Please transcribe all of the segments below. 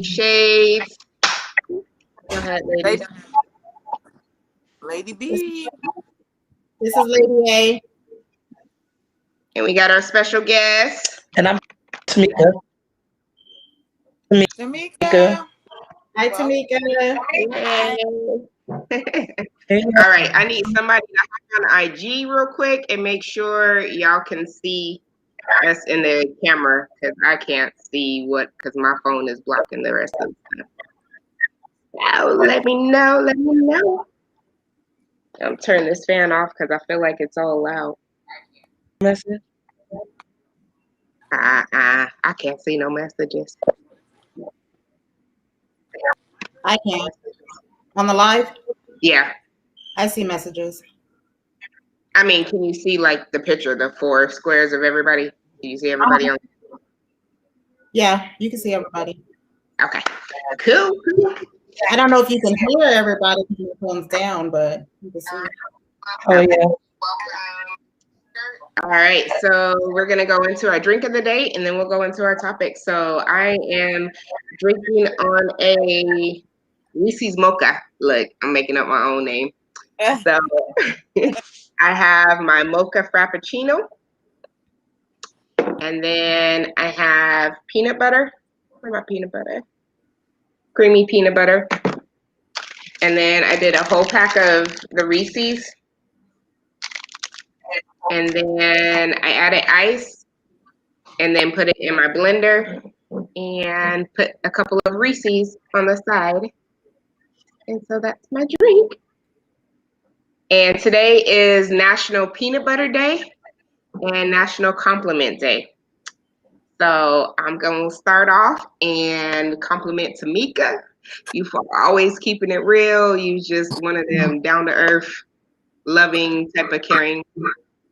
Shades. Go ahead, ladies. Lady B. This is Lady A. And we got our special guest. And I'm Tamika. Tamika. Hi, Tamika. Yay. All right, I need somebody to hop on IG real quick and make sure y'all can see us in the camera because I can't see because my phone is blocking the rest of the stuff. So let me know. Let me know. I'm turning this fan off because I feel like it's all loud. Message. I can't see no messages. I can. On the live? Yeah. I see messages. I mean, can you see like the picture, the 4 squares of everybody? Do you see everybody on? Yeah, you can see everybody. Okay. Cool. I don't know if you can hear everybody because your phone's down, but you can see. Oh yeah. All right, so we're gonna go into our drink of the day, and then we'll go into our topic. So I am drinking on a Reese's Mocha. Look, I'm making up my own name. So I have my Mocha Frappuccino, and then I have peanut butter. Where's my peanut butter? Creamy peanut butter. And then I did a whole pack of the Reese's. And then I added ice and then put it in my blender and put a couple of Reese's on the side. And so that's my drink. And today is National Peanut Butter Day and National Compliment Day. So I'm going to start off and compliment Tamika. You for always keeping it real. You just one of them down-to-earth, loving type of caring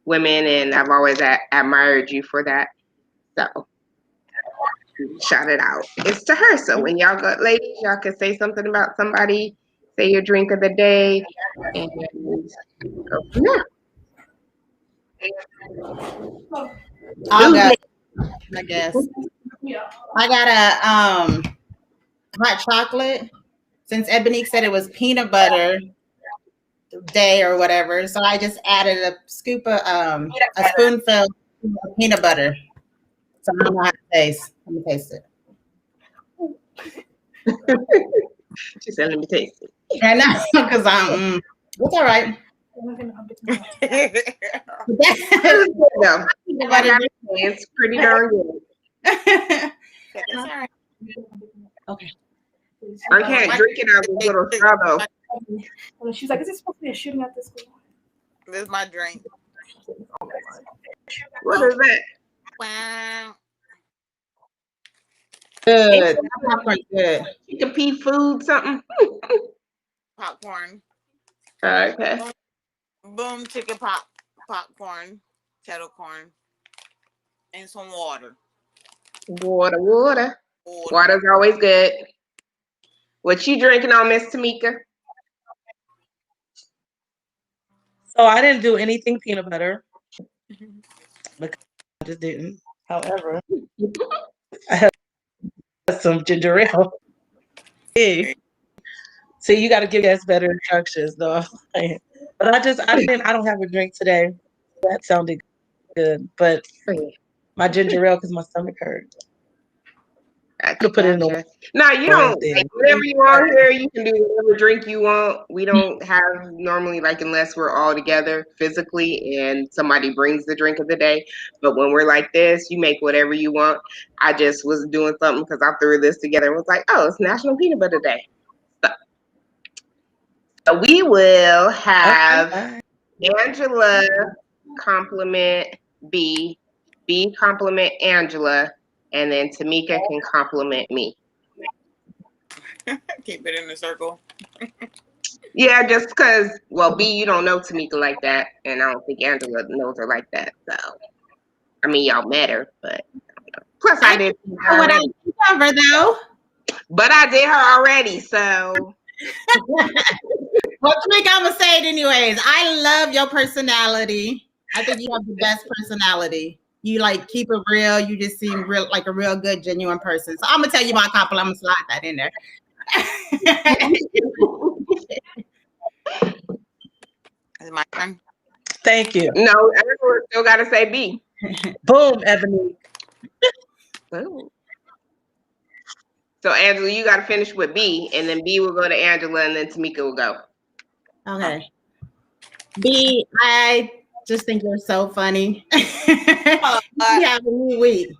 women, and I've always admired you for that. So shout it out. It's to her. So when y'all go, ladies, y'all can say something about somebody, say your drink of the day, and go from there. I'll go, I guess. I got a hot chocolate. Since Ebonique said it was peanut butter day or whatever, so I just added a scoop of a spoonful of peanut butter. So I don't know how to taste. Let me taste it. She said, "Let me taste it." I know, because it's all right. It's pretty darn good. It's all right. Okay. I can't drink it out of this little straw though. She's like, "Is it supposed to be a shooting at this school?" This is my drink. What is that? Wow. Good. Popcorn's good. Chicken pea food, something. Popcorn. Okay. Boom, chicken popcorn, kettle corn, and some water. Water. Water's always good. What you drinking on, Miss Tamika? So I didn't do anything peanut butter because I just didn't. However, I have some ginger ale. Hey. See, you got to give us better instructions, though. But I don't have a drink today. That sounded good, but my ginger ale because my stomach hurt. I could put it in. No, you don't. Like, whatever you want here, you can do whatever drink you want. We don't have normally, like, unless we're all together physically and somebody brings the drink of the day. But when we're like this, you make whatever you want. I just was doing something because I threw this together and was like, oh, it's National Peanut Butter Day. So we will have Angela compliment B, B compliment Angela, and then Tamika can compliment me. Keep it in the circle. Yeah, just because, well, B, you don't know Tamika like that, and I don't think Angela knows her like that. So, I mean, y'all met her, but plus I did her what I cover though. But I did her already, so. Well, Tamika, I'm gonna say it anyways. I love your personality. I think you have the best personality. You like keep it real. You just seem real, like a real good, genuine person. So I'm gonna tell you my compliment. I'm gonna slide that in there. Is it my turn? Thank you. No, Angela still got to say B. Boom, Ebony. Boom. So Angela, you got to finish with B, and then B will go to Angela, and then Tamika will go. Okay. B, I just think you're so funny. You have a new week.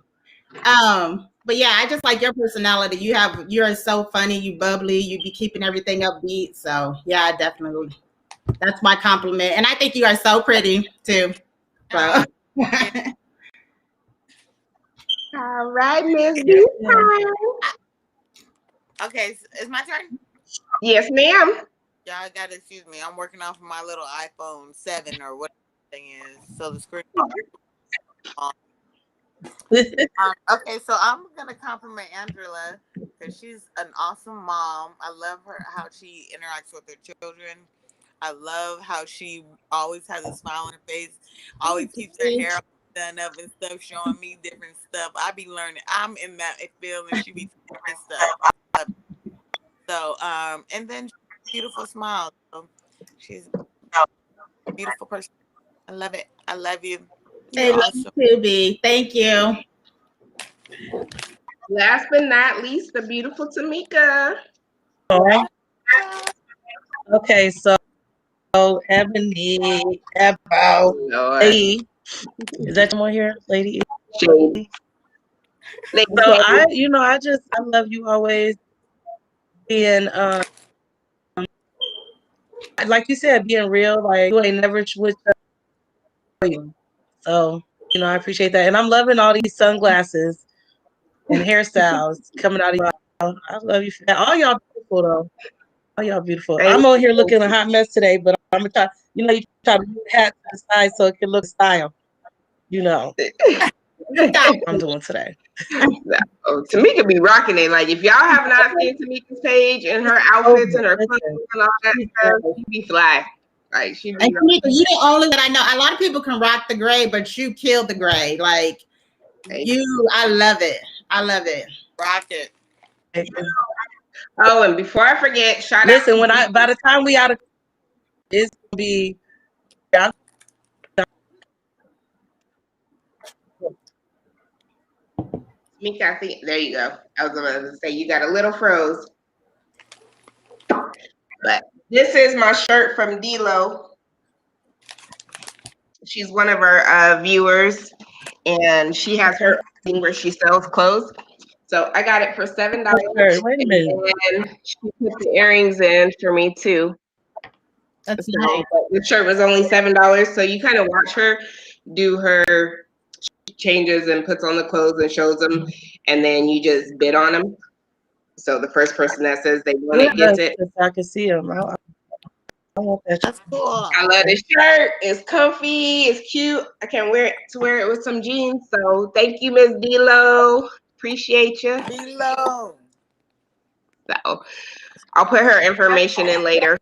But yeah, I just like your personality. You're so funny, you bubbly, you be keeping everything upbeat. So yeah, definitely. That's my compliment. And I think you are so pretty too. So All right, Miss B. Okay, it's my turn. Yes, ma'am. Y'all gotta excuse me. I'm working off of my little iPhone 7 or what the thing is. So the screen. Okay, so I'm gonna compliment Angela because she's an awesome mom. I love how she interacts with her children. I love how she always has a smile on her face, always keeps her hair done up and stuff, showing me different stuff. I be learning. I'm in that field, and she be different stuff. So, and then beautiful smile. So she's a beautiful person. I love it. I love you. Hey, You're love awesome. you too, B. Thank you. Last but not least, the beautiful Tamika. Okay, so Ebony, Lord. Lady. Is that someone here? Lady. Shady. Lady So Shady. I love you always being like you said, being real, like you ain't never switched up. So, I appreciate that. And I'm loving all these sunglasses and hairstyles coming out of y'all. I love you for that. All y'all beautiful though. All y'all beautiful. I'm on here looking a hot mess today, but I'm gonna try, you try to move the hat to the side so it can look style. I'm doing today. Oh, Tamika be rocking it. Like if y'all have not seen Tamika's page and her outfits and her clothes and all that stuff, she be fly. Like she be. And Tamika, you the only that I know. A lot of people can rock the gray, but you killed the gray. Like I love it. I love it. Rock it. Oh, and before I forget, shout out. Listen, by the time we out of it's gonna be. Tamika, I think there you go. I was about to say you got a little froze, but this is my shirt from D-Lo. She's one of our viewers, and she has her thing where she sells clothes. So I got it for $7. Wait a minute. And she put the earrings in for me too. That's so, nice. the shirt was only $7. So you kind of watch her do her changes and puts on the clothes and shows them, and then you just bid on them. So the first person that says they want it gets it. I can see them. I want that. That's cool. I love this shirt. It's comfy. It's cute. I can wear it with some jeans. So thank you, Miss D-Lo. Appreciate you. D-Lo. So I'll put her information in later.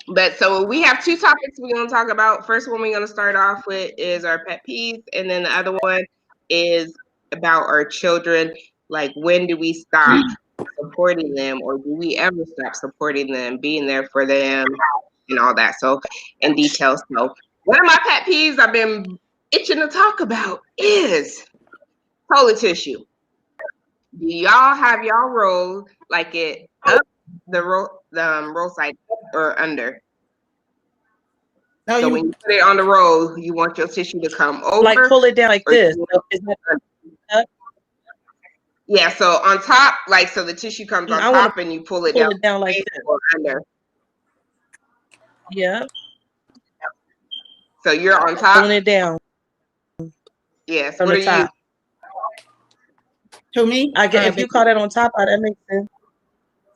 But so we have two topics we're going to talk about. First one we're going to start off with is our pet peeves. And then the other one is about our children. Like, when do we stop supporting them, or do we ever stop supporting them, being there for them and all that? So in detail. So one of my pet peeves I've been itching to talk about is toilet tissue. Do y'all have y'all roll like it up the roll side or under? No, So when you put it on the roll, you want your tissue to come over. Like pull it down like this. Yeah, so on top, like so the tissue comes on top and you pull it down like this. Or under. Yeah. So you're on top. Pulling it down. Yes. From What the are top. To me? I get if you call that on top, that makes sense.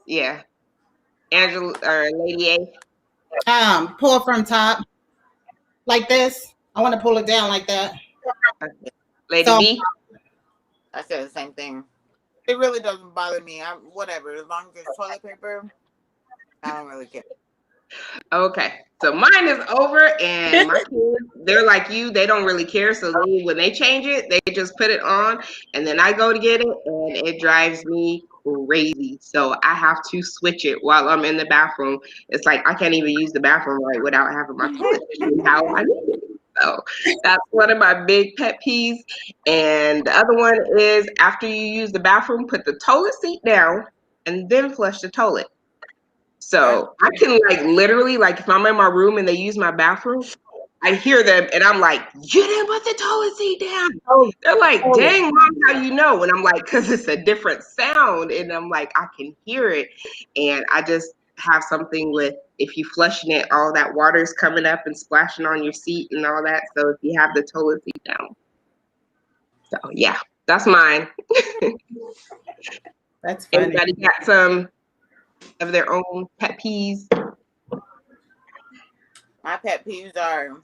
Yeah. Angela or Lady A. Pull from top. Like this. I want to pull it down like that. Lady B. I said the same thing. It really doesn't bother me. I'm whatever. As long as it's toilet paper, I don't really care. Okay. So mine is over, and my kids, they're like you. They don't really care. So when they change it, they just put it on, and then I go to get it, and it drives me crazy. So I have to switch it while I'm in the bathroom. It's like I can't even use the bathroom right without having my toilet how I need it. So that's one of my big pet peeves. And the other one is after you use the bathroom, put the toilet seat down and then flush the toilet. So I can like literally, like if I'm in my room and they use my bathroom, I hear them and I'm like, you didn't put the toilet seat down. They're like, dang, mom, how you know? And I'm like, because it's a different sound. And I'm like, I can hear it. And I just have something with if you flushing it, all that water is coming up and splashing on your seat and all that. So if you have the toilet seat down. So yeah, that's mine. That's funny. Everybody got some of their own pet peeves? My pet peeves are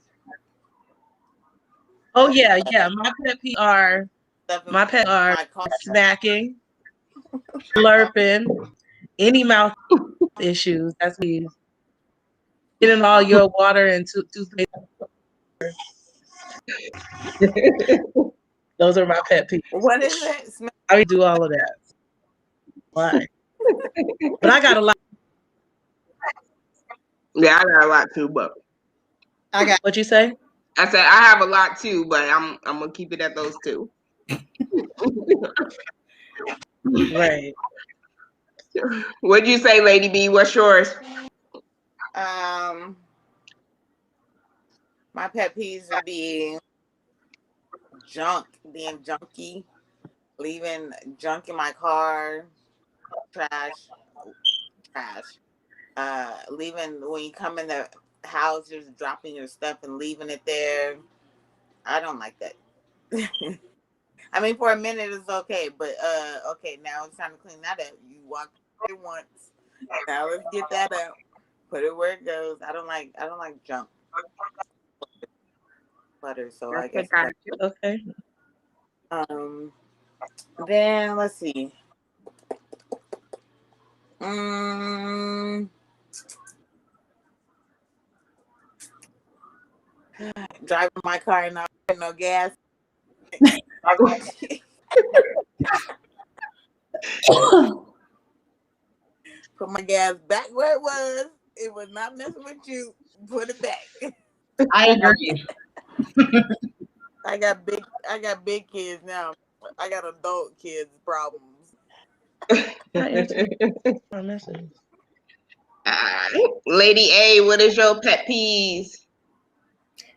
Oh yeah. My pet peeves are stuff in my pet are my car. snacking, slurping, any mouth issues. That's me. Getting all your water and toothpaste. Those are my pet peeves. What is it? I would do all of that. Why? But I got a lot. Yeah, I got a lot too, but I got What you say? I said I have a lot too, but I'm gonna keep it at those two. Right. What'd you say, Lady B? What's yours? My pet peeves would be being junky, leaving junk in my car, trash. Leaving when you come in the house, just dropping your stuff and leaving it there. I don't like that. I mean, for a minute it's okay, but okay, now it's time to clean that up. You walked it once. Now let's get that out. Put it where it goes. I don't like junk. Butter, so I guess. Okay. Then let's see. Driving my car and not putting no gas. Put my gas back where it was. It was not messing with you. Put it back. I agree. I got big kids now. I got adult kids problems. Lady A, what is your pet peeves?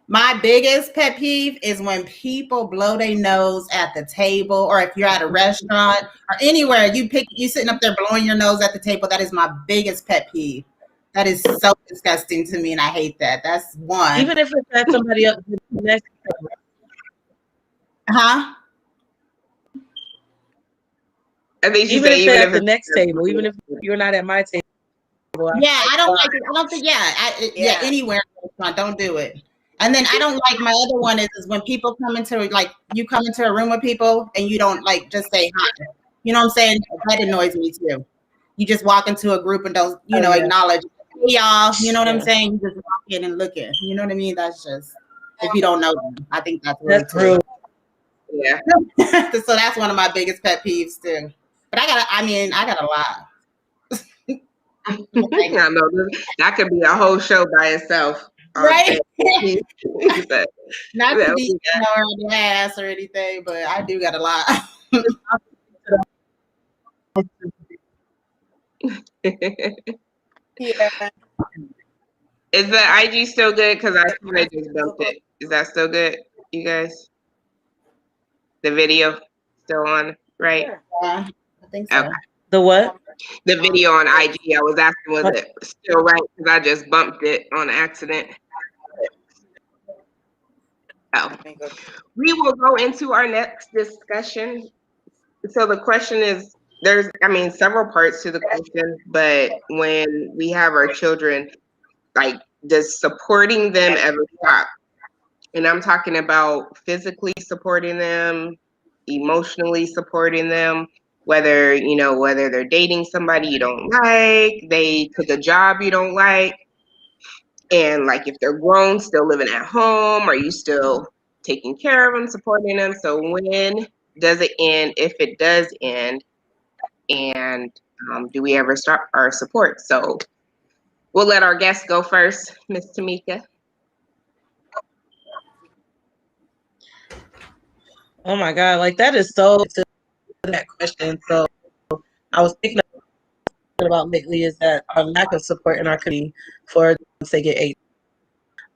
My biggest pet peeve is when people blow their nose at the table, or if you're at a restaurant or anywhere, you sitting up there blowing your nose at the table. That is my biggest pet peeve. That is so disgusting to me, and I hate that. That's one. Even if it's at somebody else next table. Huh? I think Even if it's at the next table, even if you're not at my table. Yeah, I don't like it. I don't think. Yeah, anywhere don't do it. And then I don't like my other one is when people come into you come into a room with people and you don't just say hi. You know what I'm saying? That annoys me too. You just walk into a group and don't acknowledge, hey, y'all. You know what I'm saying? You just walk in and look in. You know what I mean? That's just if you don't know them. I think that's rude. Yeah. So that's one of my biggest pet peeves too. But I got a lot. I know that could be a whole show by itself. Right? But, not to be on the ass or anything, but I do got a lot. Yeah. Is the IG still good? Because I just built it. Is that still good, you guys? The video still on, right? Yeah, I think so. Okay. The what? The video on IG. I was asking, was it still right? Because I just bumped it on accident. Oh. We will go into our next discussion. So the question is, there's several parts to the question, but when we have our children, does supporting them ever stop? And I'm talking about physically supporting them, emotionally supporting them, whether they're dating somebody you don't like, they took a job you don't like, And like if they're grown, still living at home, are you still taking care of them, supporting them? So when does it end, if it does end? And do we ever start our support? So we'll let our guest go first, Miss Tamika. Oh my God, like that is so to that question. So I was thinking about lately is that our lack of support in our community for once they get 8.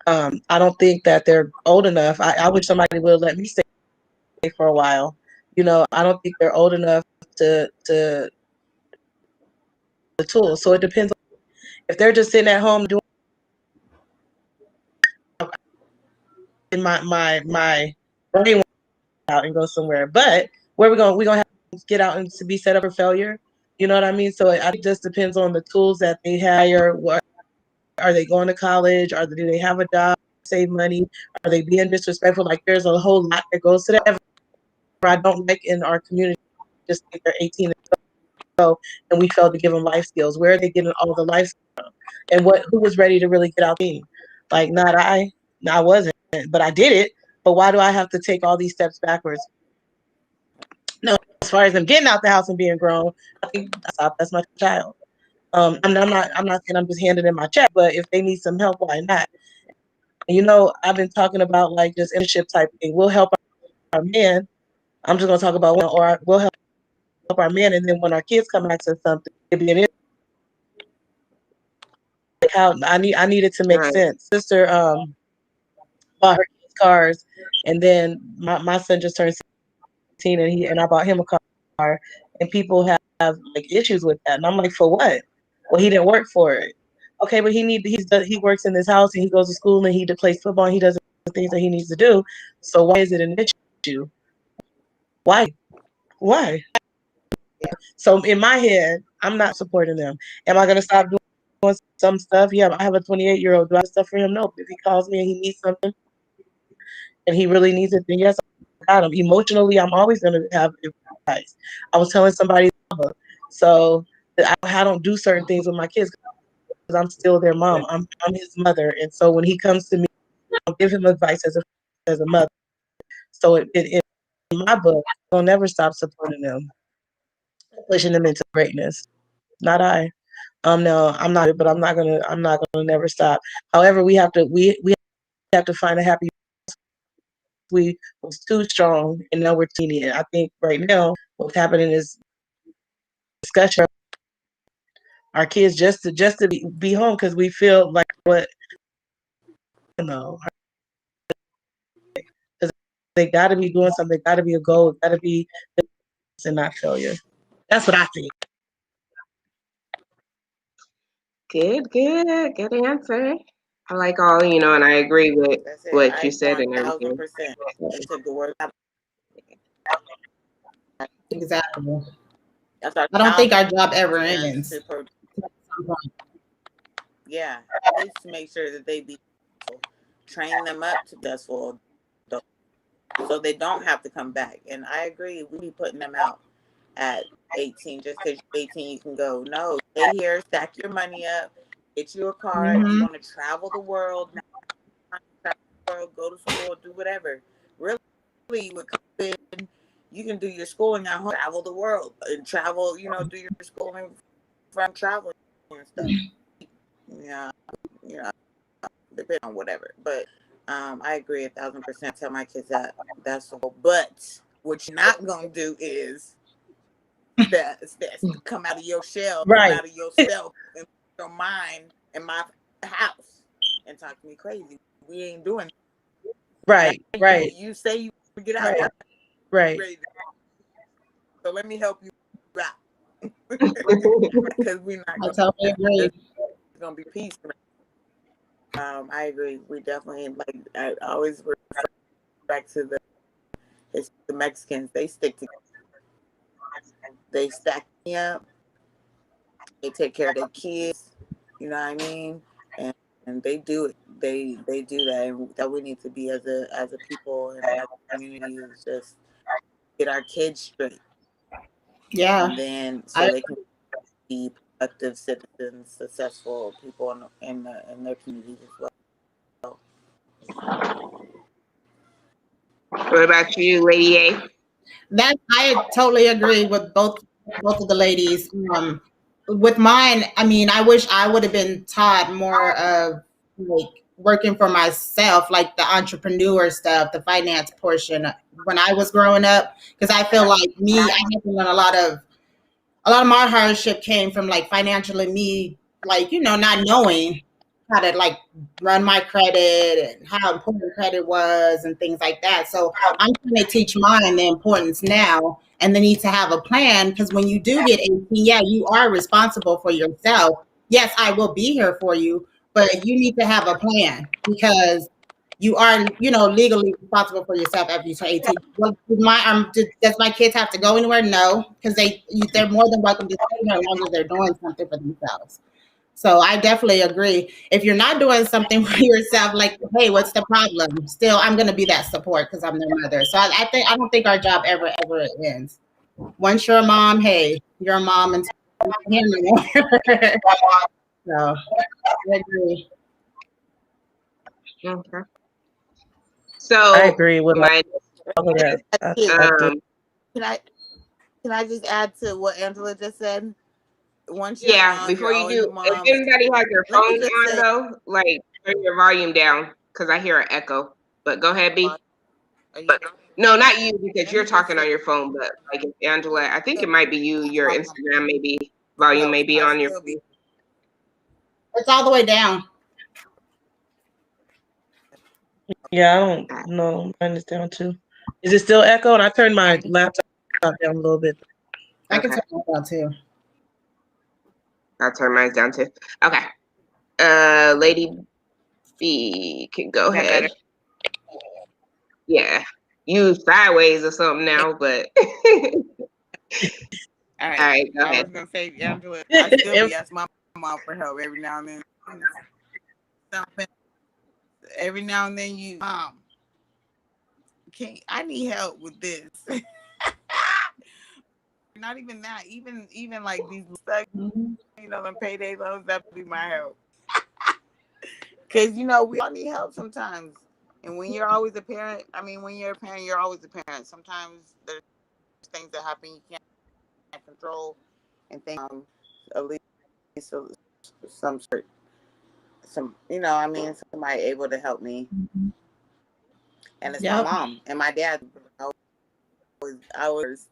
I don't think that they're old enough. I wish somebody would let me stay for a while. You know, I don't think they're old enough to the tools. So it depends. If they're just sitting at home doing my brain out and go somewhere. But where we going? We're gonna have to get out and to be set up for failure. You know what I mean? So it just depends on the tools that they hire. What are they going to college? Do they have a job? Save money? Are they being disrespectful? Like there's a whole lot that goes to that. I don't like in our community just think they're 18 and so and we failed to give them life skills. Where are they getting all the life skills from? And who was ready to really get out the team? Like not I. No, I wasn't, but I did it. But why do I have to take all these steps backwards? No, as far as them getting out the house and being grown, I think that's my child. I'm not saying I'm just handing in my check, but if they need some help, why not? And, you know, I've been talking about like just internship type thing. We'll help our men. I'm just gonna talk about one, or we'll help our men, and then when our kids come back to something, it'll be an how I needed to make Right. sense. Sister bought her kids cars, and then my son just turned 16, and I bought him a car, and people have like issues with that, and I'm like, for what? Well, he didn't work for it. Okay, but he works in this house and he goes to school and he plays football and he does the things that he needs to do. So why is it an issue? Why? Why? So in my head, I'm not supporting them. Am I gonna stop doing some stuff? Yeah, I have a 28-year-old. Do I have stuff for him? No. If he calls me and he needs something and he really needs it, then yes, I got him. Emotionally, I'm always gonna have advice. I was telling somebody, so I don't do certain things with my kids because I'm still their mom. I'm his mother, and so when he comes to me, I'll give him advice as a mother. So in my book, I'll never stop supporting them, pushing them into greatness. Not I. No, I'm not. But I'm not gonna never stop. However, we have to find a happy. We was too strong, and now we're teeny. I think right now what's happening is discussion. Our kids just to be home because we feel like what you know. They got to be doing something. Got to be a goal. Got to be and not failure. That's what I think. Good answer. I like all, and I agree with That's it. what you I said and everything. 1000%. They took the word out. Exactly. That's our I don't think our job job ever as ends. to yeah, is to make sure that they be train them up to successful adults, so they don't have to come back. And I agree, we be putting them out at 18 just because you're 18 you can go. No, stay here, stack your money up, get you a car. If you want to travel the world, go to school, do whatever. Really, with COVID, you can do your schooling at home, travel the world, and travel. Do your schooling from traveling and stuff. Yeah, depending on whatever. But I agree 1000%. Tell my kids that that's the whole. But what you're not gonna do is that come out of your shell, come Right. out of yourself and your mind in my house and talk to me crazy. We ain't doing that. Right. Right. You say you get out. Right. So let me help you out because we're not. I totally agree. It's gonna be peace. I agree. We definitely I always refer back to the Mexicans. They stick together. They stack me up. They take care of their kids. You know what I mean? And they do it. They do that. And that we need to be as a people and as a community is just get our kids straight. Yeah. And then so they can be productive citizens, successful people in their communities as well. What about you, Lady A? That I totally agree with both of the ladies. With mine, I mean, I wish I would have been taught more of like working for myself, like the entrepreneur stuff, the finance portion when I was growing up. Because I feel like me, I had to learn a lot of my hardship came from like financially me, like, not knowing how to like run my credit and how important credit was and things like that. So I'm trying to teach mine the importance now and the need to have a plan, because when you do get 18, yeah, you are responsible for yourself. Yes, I will be here for you, but you need to have a plan because you are, legally responsible for yourself after you turn 18. Well, does my kids have to go anywhere? No, because they're more than welcome to stay here as long as they're doing something for themselves. So I definitely agree. If you're not doing something for yourself, like, hey, what's the problem? Still, I'm going to be that support because I'm their mother. So I don't think our job ever ends. Once you're a mom, hey, you're a mom until you can't anymore. So I agree. Okay. So I agree with my all of that. I do. Can I just add to what Angela just said? Once you're a yeah, mom, before you're you always a do, if mom. anybody has their Let me phone just on say, though, like turn your volume down because I hear an echo. But go ahead, B. are you, No, not you because let you're me just talking say, on your phone. But like if Angela, I think it might be you. Your my Instagram maybe volume may be I on your still be. phone. It's all the way down. Yeah, I don't know. Mine is down too. Is it still echoing? I turned my laptop down a little bit. I can Okay, turn that on too. I'll turn mine down too. Okay, Lady B can go That better? ahead. Yeah, you sideways or something now, but All all right. right, go I ahead. was gonna say, Angela, I still be asking my mom for help every now and then. Every now and then, mom, I need help with this. Not even that. Even like these stuff, them payday loans, that would be my help. Because we all need help sometimes. And when you're always a parent, when you're a parent, you're always a parent. Sometimes there's things that happen you can't control, and things at least some sort, somebody able to help me, and it's my Yep. mom and my dad. I was.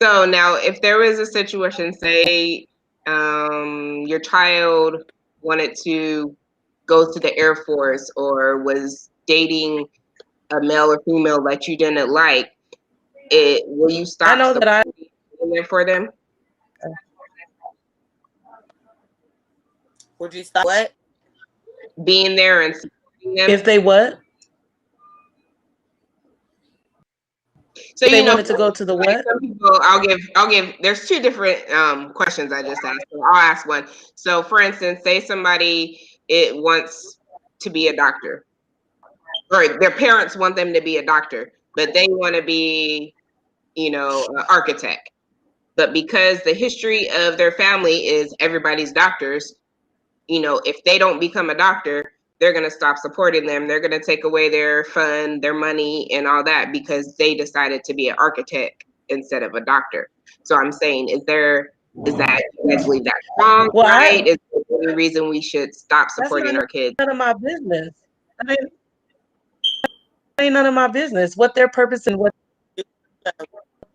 So now, if there was a situation, say, your child wanted to go to the Air Force or was dating a male or female that you didn't like, will you I stop know that supporting it for them? Would you stop what? Being there and supporting them? if they what? So They wanted to go to the like what? some people, I'll give. There's two different questions I just asked. So I'll ask one. So for instance, say somebody wants to be a doctor, or their parents want them to be a doctor, but they want to be, an architect. But because the history of their family is everybody's doctors, if they don't become a doctor, they're going to stop supporting them. They're going to take away their fund, their money, and all that because they decided to be an architect instead of a doctor. So I'm saying, is that, you guys believe that's wrong, Well, right? Is there any reason we should stop that's supporting our kids? none of my business. That ain't none of my business. What their purpose and what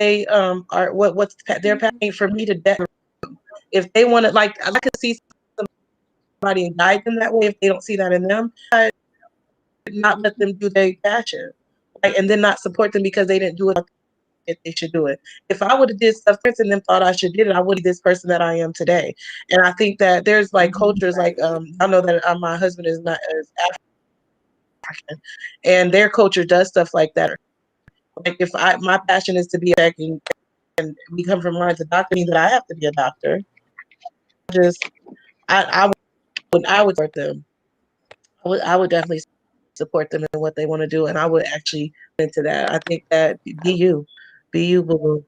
they are, what's their paying for me to debt. If they want to, like, I could see somebody and guide them that way. If they don't see that in them, I not let them do their passion, right? And then not support them because they didn't do it. If they should do it. If I would have did stuff and them thought I should did it, I would be this person that I am today. And I think that there's like cultures like I know that my husband is not as African, and their culture does stuff like that. Like if my passion is to be a doctor and we come from lines of doctor, means that I have to be a doctor. I would support them. I would definitely support them in what they want to do, and I would actually into that. I think that be you. Be you, boo boo.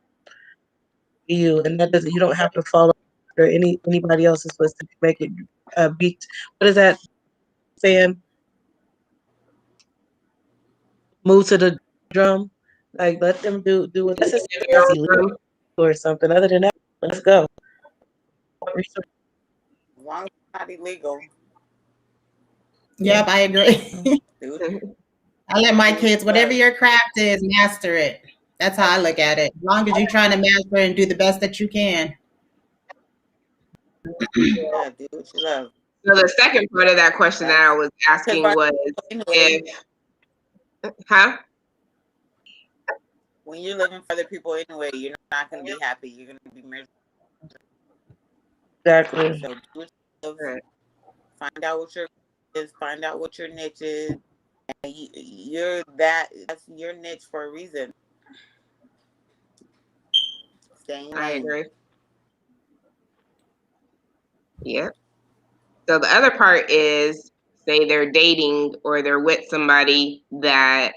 Be you, and that doesn't. You don't have to follow or anybody else is supposed to make it beat. What is that saying? Move to the drum. Like let them do what this is illegal or something. Other than that, let's go. As long as it's not illegal. Yep, I agree. I let my kids, whatever your craft is, master it. That's how I look at it. As long as you're trying to master it and do the best that you can. Yeah, do what you love. So the second part of that question that I was asking was if, when you're living for other people anyway, you're not going to be happy. You're going to be miserable. Exactly. So do what you love. Find out what your is. Find out what your niche is. And that's your niche for a reason. I agree. Yep. So the other part is, say they're dating or they're with somebody that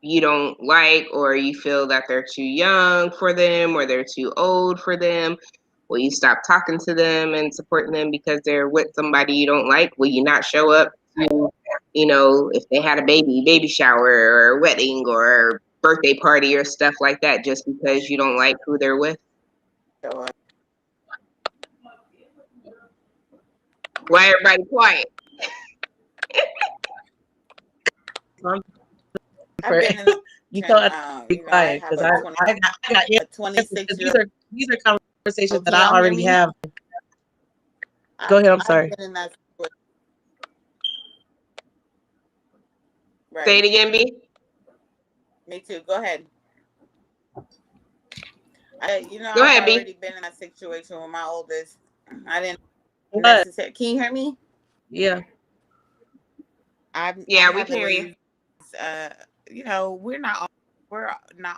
you don't like, or you feel that they're too young for them or they're too old for them. Will you stop talking to them and supporting them because they're with somebody you don't like? Will you not show up to, if they had a baby shower or wedding or birthday party or stuff like that just because you don't like who they're with? Why everybody quiet? You tell us to be quiet because I got a 26-year-old. These are conversations that I already have. Go ahead. I'm sorry. Right. Say it again, B. Me too. Go ahead. I've already been in that situation with my oldest. I didn't necessarily. Can you hear me? Yeah. We can hear you. We're not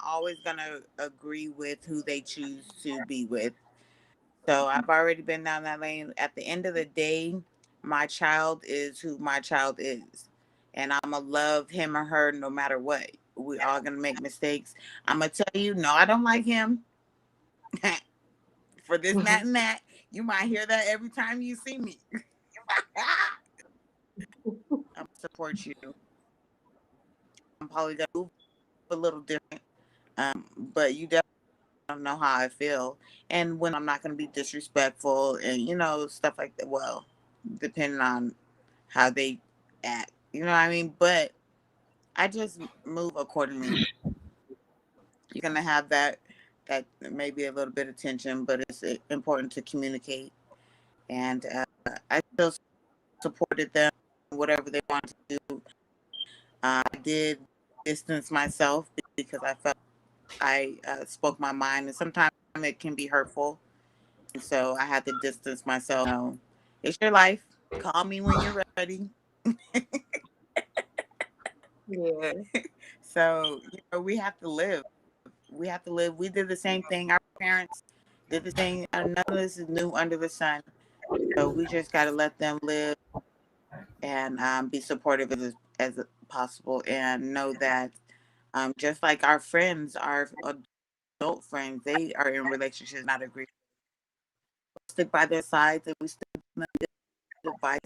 always gonna agree with who they choose to be with. So I've already been down that lane. At the end of the day, my child is who my child is, and I'm gonna love him or her no matter what. We all gonna make mistakes. I'm gonna tell you, no, I don't like him. For this, that, and that. You might hear that every time you see me. I'm support you. I'm probably gonna move a little different, but you definitely don't know how I feel, and when I'm not gonna be disrespectful and stuff like that. Well, depending on how they act, you know what I mean. But I just move accordingly. You're gonna have that maybe a little bit of tension, but it's important to communicate. And I still supported them, whatever they wanted to do. I did distance myself because I felt I spoke my mind, and sometimes it can be hurtful. And so I had to distance myself. It's your life. Call me when you're ready. Yeah. So we have to live. We have to live. We did the same thing. Our parents did the same. None of this is new under the sun. So we just got to let them live and be supportive as possible, and know that just like our friends, our adult friends, they are in relationships not agree. Stick by their sides, and we stick with advice,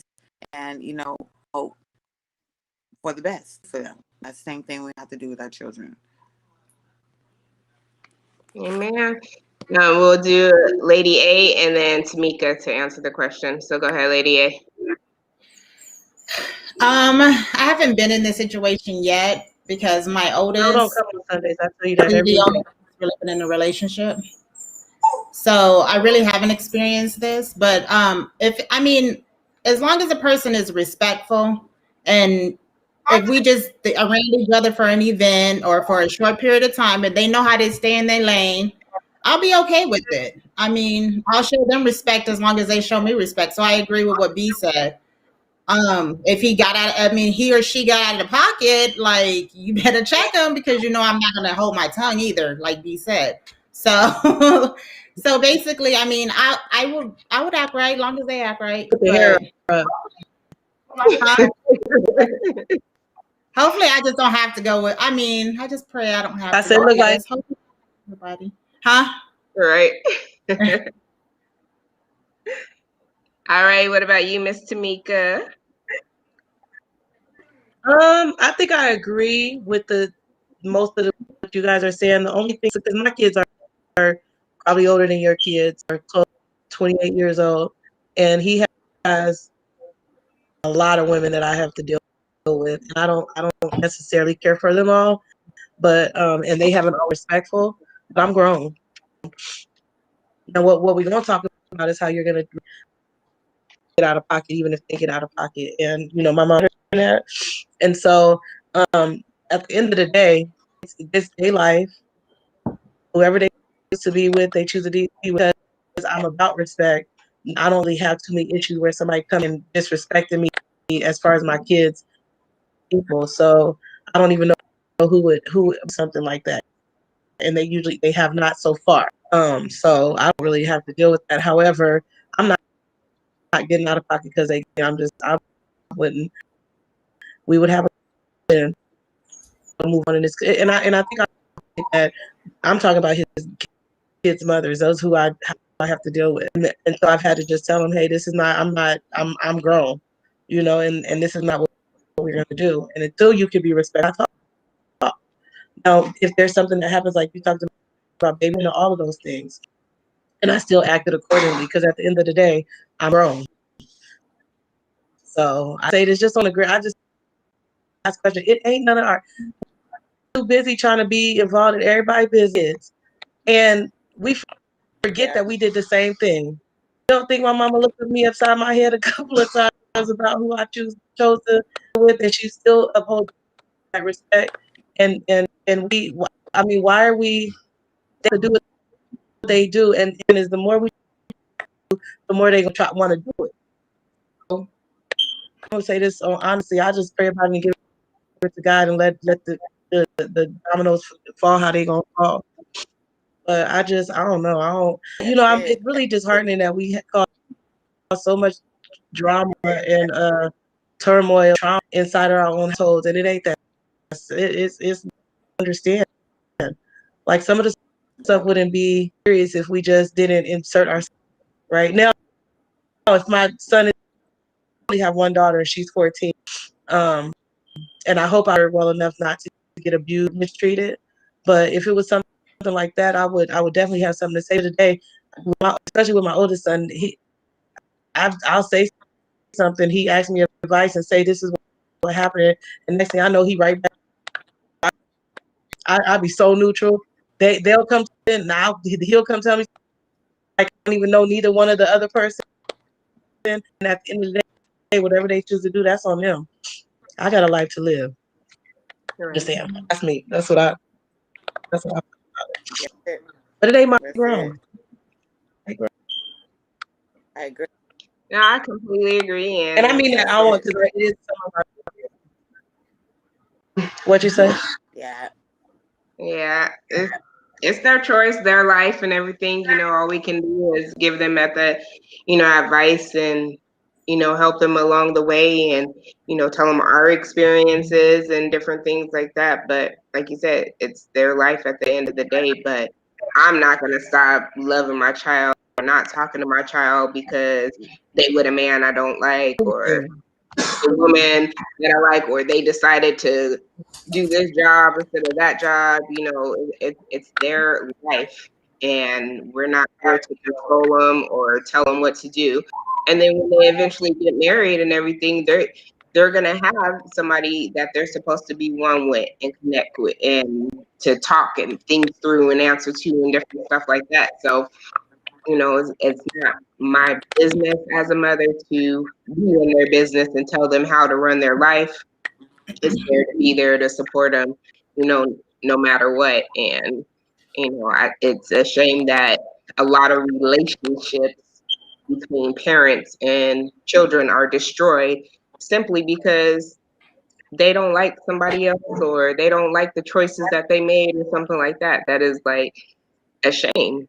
and hope for the best for them. That's the same thing we have to do with our children. Amen. We'll do Lady A and then Tamika to answer the question. So go ahead, Lady A. I haven't been in this situation yet because my oldest. No, don't come on Sundays. I tell you that every day. We're living in a relationship, so I really haven't experienced this. But as long as a person is respectful, and if we just arrange each other for an event or for a short period of time, and they know how to stay in their lane, I'll be okay with it. I'll show them respect as long as they show me respect. So I agree with what B said. If he or she got out of the pocket, like, you better check them, because I'm not going to hold my tongue either, like B said. So, so basically, I would act right, as long as they act right. Hopefully I just don't have to go with, I just pray I don't have to. I said, look like, Nobody. Huh? Right. All right. What about you, Miss Tamika? I think I agree with the most of what you guys are saying. The only thing, because my kids are probably older than your kids, are close to 28 years old, and he has a lot of women that I have to deal with, and I don't necessarily care for them all, but and they haven't all respectful, but I'm grown. Now, what we're gonna talk about is how you're gonna get out of pocket, even if they get out of pocket, and my mom that, and so at the end of the day, it's their life. Whoever they choose to be with, they choose to be with. Because I'm about respect. I don't really have too many issues where somebody come and disrespecting me as far as my kids people. So I don't even know who would something like that. And they have not so far. So I don't really have to deal with that. However, I'm not getting out of pocket because I wouldn't. We would have a move on in this, and I think that I'm talking about his kids' mothers, those who I have to deal with, and so I've had to just tell them, hey, this is not. I'm grown, and this is not what we're gonna do. And until you can be respectful. Now, if there's something that happens, like you talked about, baby, all of those things, and I still acted accordingly because at the end of the day, I'm grown. So I say this just on the grid. I just ask question. It ain't none of our too busy trying to be involved in everybody's business, and we forget that we did the same thing. I don't think my mama looked at me upside my head a couple of times about who I chose to with, and she still upholds that respect. And we, I mean, why are we to do what they do? And is the more we do, the more they gonna want to do it. So, I'm gonna say this honestly. I just pray about it and give it to God and let the dominoes fall how they gonna fall. But I don't know. It's really disheartening that we caused so much drama and turmoil, trauma inside of our own households, and it ain't that. It's understand. Like some of the stuff wouldn't be serious if we just didn't insert ourselves right now. If my son only have one daughter and she's 14, and I hope I heard well enough not to get abused, mistreated. But if it was something like that, I would definitely have something to say today. Especially with my oldest son, I'll say something. He asked me advice and say this is what happened, and next thing I know, he right back. I'll be so neutral. They'll come in now. He'll come tell me I don't even know neither one of the other person. And at the end of the day, whatever they choose to do, that's on them. I got a life to live. Understand? That's me. That's what I. But it ain't my grown. I agree. No, I completely agree. And I mean that I want because it is some of our. What'd you say? Yeah. Yeah, it's their choice, their life, and everything. All we can do is give them advice and help them along the way, and tell them our experiences and different things like that. But like you said, it's their life at the end of the day. But I'm not gonna stop loving my child or not talking to my child because they with a man I don't like or a woman that I like, or they decided to do this job instead of that job. It's their life, and we're not here to control them or tell them what to do. And then when they eventually get married and everything, they're gonna have somebody that they're supposed to be one with and connect with and to talk and think through and answer to and different stuff like that. So it's not my business as a mother to be in their business and tell them how to run their life. It's there to be there to support them, no matter what. And, it's a shame that a lot of relationships between parents and children are destroyed simply because they don't like somebody else or they don't like the choices that they made or something like that. That is like a shame.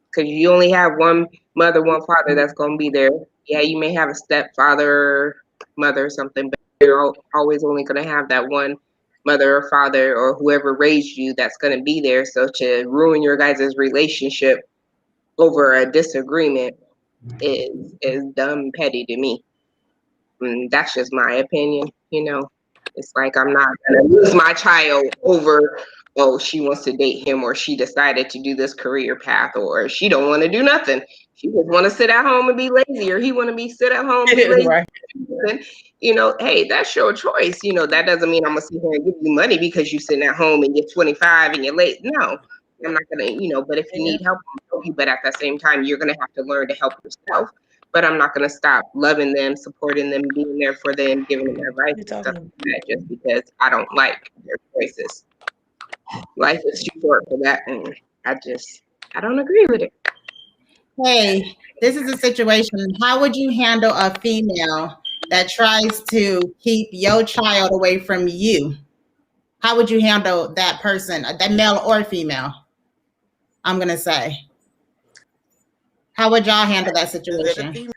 Because you only have one mother, one father that's going to be there. Yeah, you may have a stepfather, mother, or something, but you're always only going to have that one mother or father or whoever raised you that's going to be there. So to ruin your guys' relationship over a disagreement is dumb and petty to me. And that's just my opinion, you know. It's like I'm not gonna lose my child over, oh, she wants to date him, or she decided to do this career path, or she don't want to do nothing. She just want to sit at home and be lazy, or he want to be sit at home and be lazy. Right. And, you know, hey, that's your choice. You know, that doesn't mean I'm gonna sit here and give you money because you sitting at home and you're 25 and you're late. No, I'm not gonna, you know, but if you need help, I'll help you. But at the same time, you're gonna have to learn to help yourself. But I'm not gonna stop loving them, supporting them, being there for them, giving them advice and stuff like that just because I don't like their choices. Life is too short for that, and I don't agree with it. Hey, this is a situation. How would you handle a female that tries to keep your child away from you? How would you handle that person, that male or female? I'm gonna say. How would y'all handle that situation? Female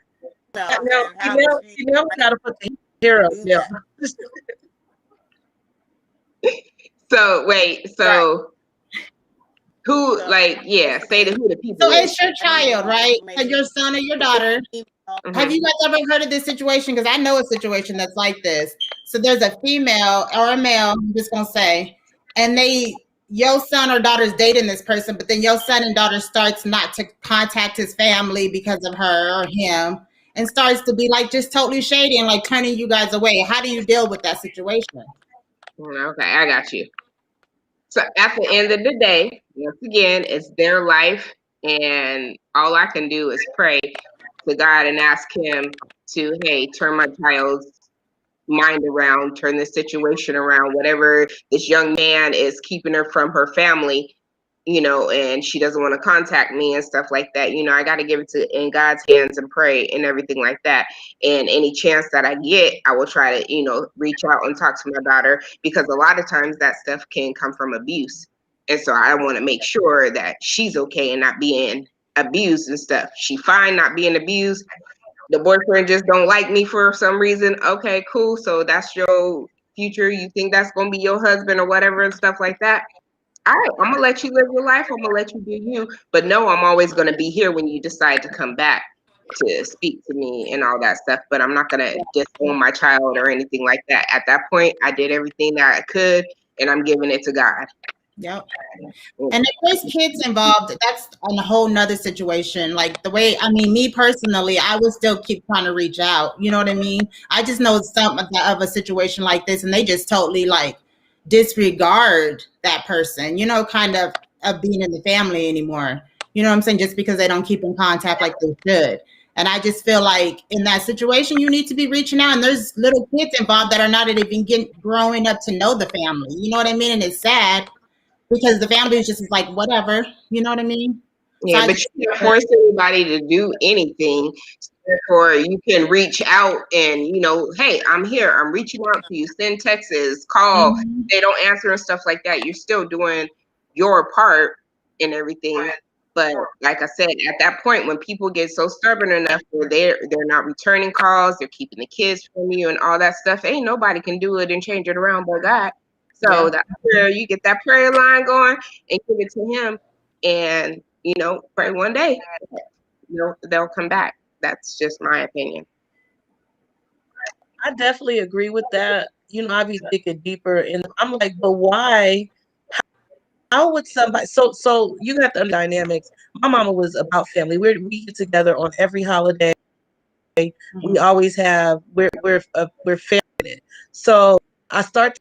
gotta put the hair up. Yeah. So wait, so who, like, yeah, say who the people. So it's your child, right? So your son or your daughter. Mhm. Have you guys ever heard of this situation? Because I know a situation that's like this. So there's a female or a male, I'm just gonna say, and your son or daughter's dating this person, but then your son and daughter starts not to contact his family because of her or him, and starts to be like just totally shady and like turning you guys away. How do you deal with that situation? Okay, I got you. So at the end of the day, once again, it's their life, and all I can do is pray to God and ask him to, hey, turn my child's mind around, turn the situation around, whatever this young man is keeping her from her family, you know, and she doesn't want to contact me and stuff like that. You know, I got to give it in God's hands and pray and everything like that. And any chance that I get, I will try to, you know, reach out and talk to my daughter, because a lot of times that stuff can come from abuse. And so I want to make sure that she's okay and not being abused and stuff. She fine not being abused. The boyfriend just don't like me for some reason. Okay, cool. So that's your future. You think that's going to be your husband or whatever and stuff like that. All right, I'm going to let you live your life. I'm going to let you do you. But no, I'm always going to be here when you decide to come back to speak to me and all that stuff. But I'm not going to disown my child or anything like that. At that point, I did everything that I could, and I'm giving it to God. Yep. And if there's kids involved, that's a whole nother situation. Like the way, I mean, me personally, I would still keep trying to reach out. You know what I mean? I just know some of a situation like this, and they just totally like disregard that person, you know, kind of being in the family anymore. You know what I'm saying? Just because they don't keep in contact like they should. And I just feel like in that situation, you need to be reaching out. And there's little kids involved that are not even growing up to know the family. You know what I mean? And it's sad, because the family is just like, whatever, you know what I mean? Yeah, So but you can't force anybody to do anything. Therefore, you can reach out and, you know, hey, I'm here. I'm reaching out to you. Send texts, call. They don't answer and stuff like that. You're still doing your part and everything. But like I said, at that point, when people get so stubborn enough where they're not returning calls, they're keeping the kids from you and all that stuff, ain't nobody can do it and change it around but God. So that's where you get that prayer line going and give it to him, and, you know, pray one day, you know, they'll come back. That's just my opinion. I definitely agree with that. You know, I be digging deeper, and I'm like, but why? How would somebody? So you have to understand dynamics. My mama was about family. We get together on every holiday. We always have. We're family. So I start.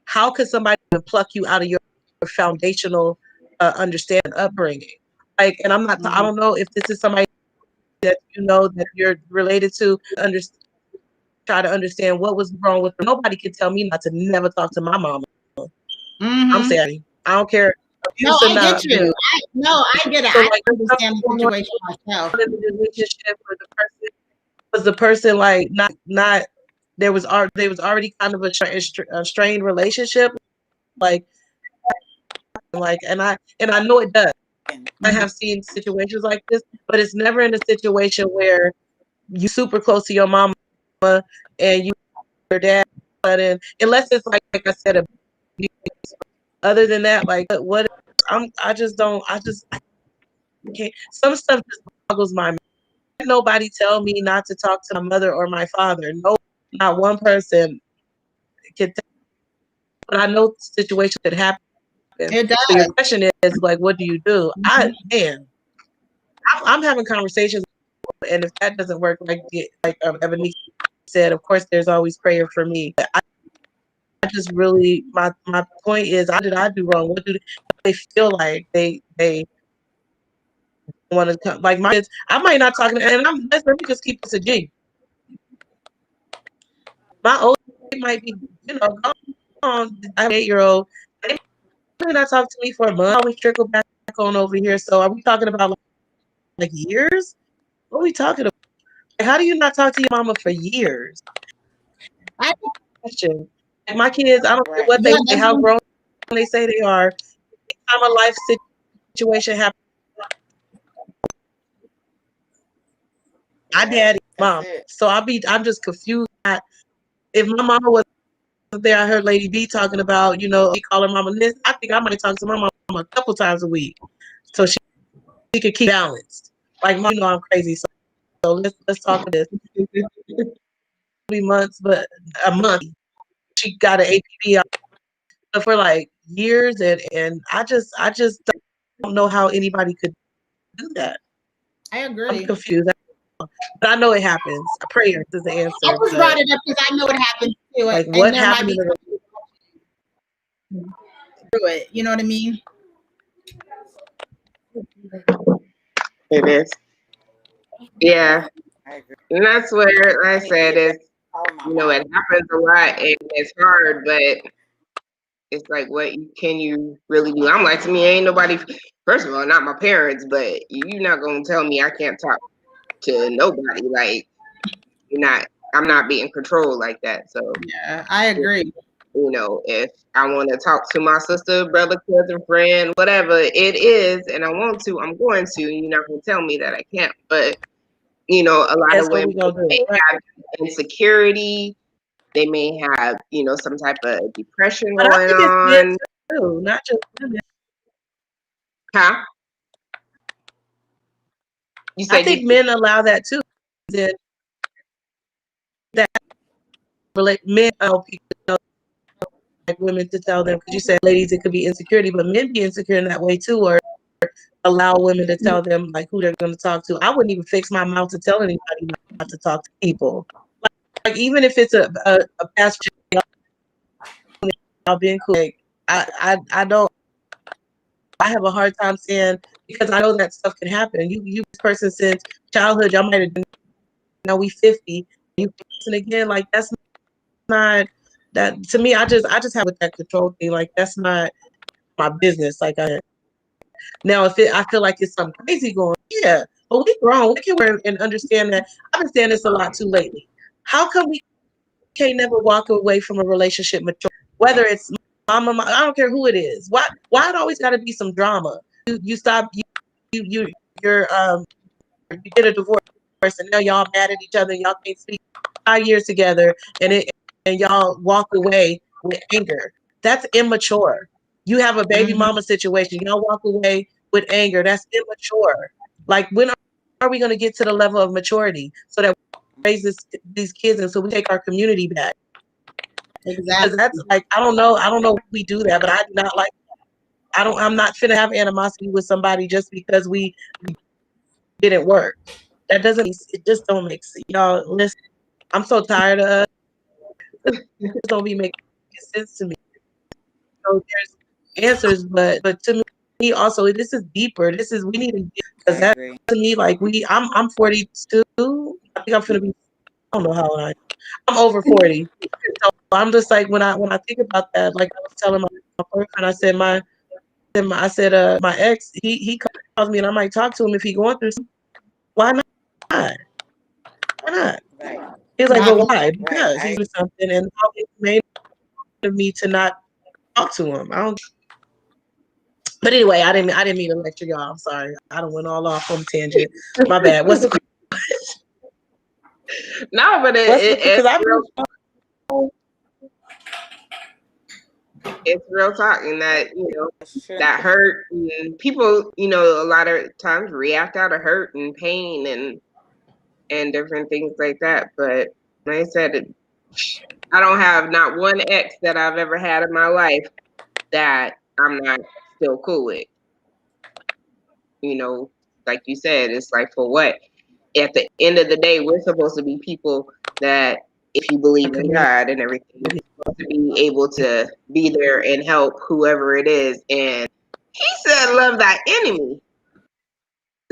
How could somebody pluck you out of your foundational understanding upbringing? Like, and I'm not. I don't know if this is somebody that you know that you're related to. Try to understand what was wrong with her. Nobody can tell me not to never talk to my mama. I'm saying, I don't care. No, I get you. I get it. So, I understand the situation myself. The relationship with the person was the person like not. There was already kind of a strained relationship, like, and I know it does. I have seen situations like this, but it's never in a situation where you super close to your mama and your dad sudden, unless it's like I said, other than that, like what I can't. Some stuff just boggles my mind. Nobody tell me not to talk to my mother or my father. No, not one person can tell. But I know situations that happen. It So your does. question is like, what do you do? I'm having conversations, and if that doesn't work, like Ebony said, of course, there's always prayer for me. But I just really, my point is, what did I do wrong? What do they feel like they want to come? Like my kids, I might not talk, and let me just keep this a G. My old might be, gone. I have an 8-year-old. They might not talk to me for a month. I always trickle back on over here. So are we talking about like years? What are we talking about? Like, how do you not talk to your mama for years? I Question. Like my kids, I don't care what they say, how grown they say they are. Anytime a life situation happens, my daddy, mom. So I'm just confused. If my mama was there, I heard Lady B talking about, we call her mama this. I think I might talk to my mama a couple times a week, so she could keep balanced. Like, mom, I'm crazy, so let's talk of this. 3 months, but a month. She got an APB out for like years, and I just don't know how anybody could do that. I agree. I'm confused. But I know it happens. Prayer is the answer. I just brought it up because I know it happens too. Like, and what there happened might be through it. You know what I mean? It is. Yeah. And that's where, like I said, is, it happens a lot and it's hard, but it's like, what can you really do? I'm like, to me, ain't nobody, first of all, not my parents, but you're not going to tell me I can't talk to nobody. Like, I'm not being controlled like that. So, yeah, I agree. If I want to talk to my sister, brother, cousin, friend, whatever it is, and I want to, I'm going to. You're not going to tell me that I can't. But, a lot of women may have insecurity. They may have, some type of depression But going I think on. it's men too, not just women. Huh? I think men allow that too. That men people like women to tell them, because you said ladies, it could be insecurity, but men be insecure in that way too, or allow women to tell them like who they're going to talk to. I wouldn't even fix my mouth to tell anybody not to talk to people. Like even if it's a pastor, I'll be cool. Like, I don't. I have a hard time saying, because I know that stuff can happen. You this person since childhood, y'all might have been. Now we 50. You listen again, like that's not that to me. I just have with that control thing. Like that's not my business. Like now, if I feel like it's something crazy going, yeah, but we grown. We can learn and understand that. I've been saying this a lot too lately. How come we can't never walk away from a relationship mature? Whether it's mama, I don't care who it is. Why it always got to be some drama? You stop. You get a divorce, and now y'all mad at each other. And y'all can't speak 5 years together, and y'all walk away with anger. That's immature. You have a baby mama situation. Y'all walk away with anger. That's immature. Like, when are we going to get to the level of maturity so that we raise these kids and so we take our community back? Exactly. Because that's like, I don't know if we do that, but I do not like. I'm not finna have animosity with somebody just because we didn't work. That doesn't. It just don't make sense. Y'all, listen. I'm so tired of us. It don't be making sense to me. So there's answers, but to me also, this is deeper. This is, we need to, because that to me, like I'm 42. I think I'm gonna be. I don't know how old I am. I'm over 40. So I'm just like, when I think about that, like I was telling my boyfriend, I said my ex, he calls me and I might talk to him if he going through something. Why not? Why not? Right. He's like, but why? Because Right. he's doing something, and it made me to not talk to him. I don't. But anyway, I didn't mean to lecture y'all. I'm sorry. I done went all off on tangent. My bad. What's the question? No, but because It's real talk, and that That's true. that hurt, and people a lot of times react out of hurt and pain and different things like that. But like I said, I don't have not one ex that I've ever had in my life that I'm not still cool with. Like you said, it's like, for what? At the end of the day, we're supposed to be people that, if you believe in God and everything, you're supposed to be able to be there and help whoever it is. And he said, love thy enemy.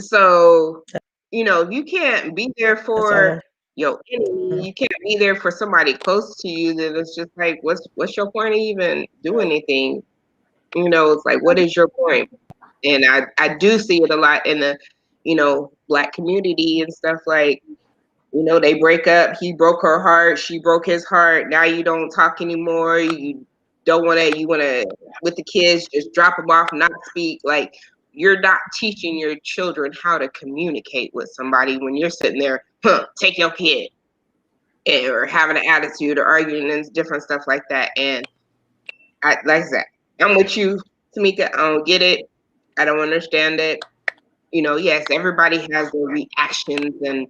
So, you can't be there for your enemy. You can't be there for somebody close to you. Then it's just like, what's your point of even doing anything? It's like, what is your point? And I do see it a lot in the, Black community and stuff. Like, they break up. He broke her heart. She broke his heart. Now you don't talk anymore. You don't want to, with the kids, just drop them off, not speak. Like, you're not teaching your children how to communicate with somebody when you're sitting there, take your kid, or having an attitude or arguing and different stuff like that. And like I said, I'm with you, Tamika. I don't get it. I don't understand it. Yes, everybody has their reactions and,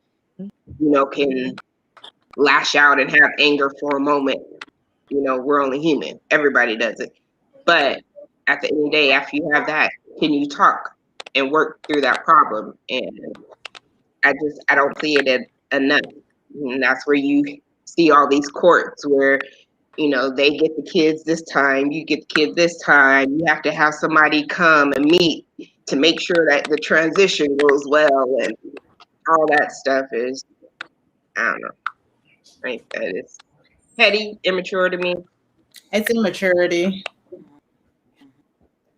can lash out and have anger for a moment. We're only human. Everybody does it. But at the end of the day, after you have that, can you talk and work through that problem? And I don't see it enough. And that's where you see all these courts where, they get the kids this time, you get the kids this time. You have to have somebody come and meet to make sure that the transition goes well, and all that stuff is, I don't know. Right? That is petty, immature to me. It's immaturity.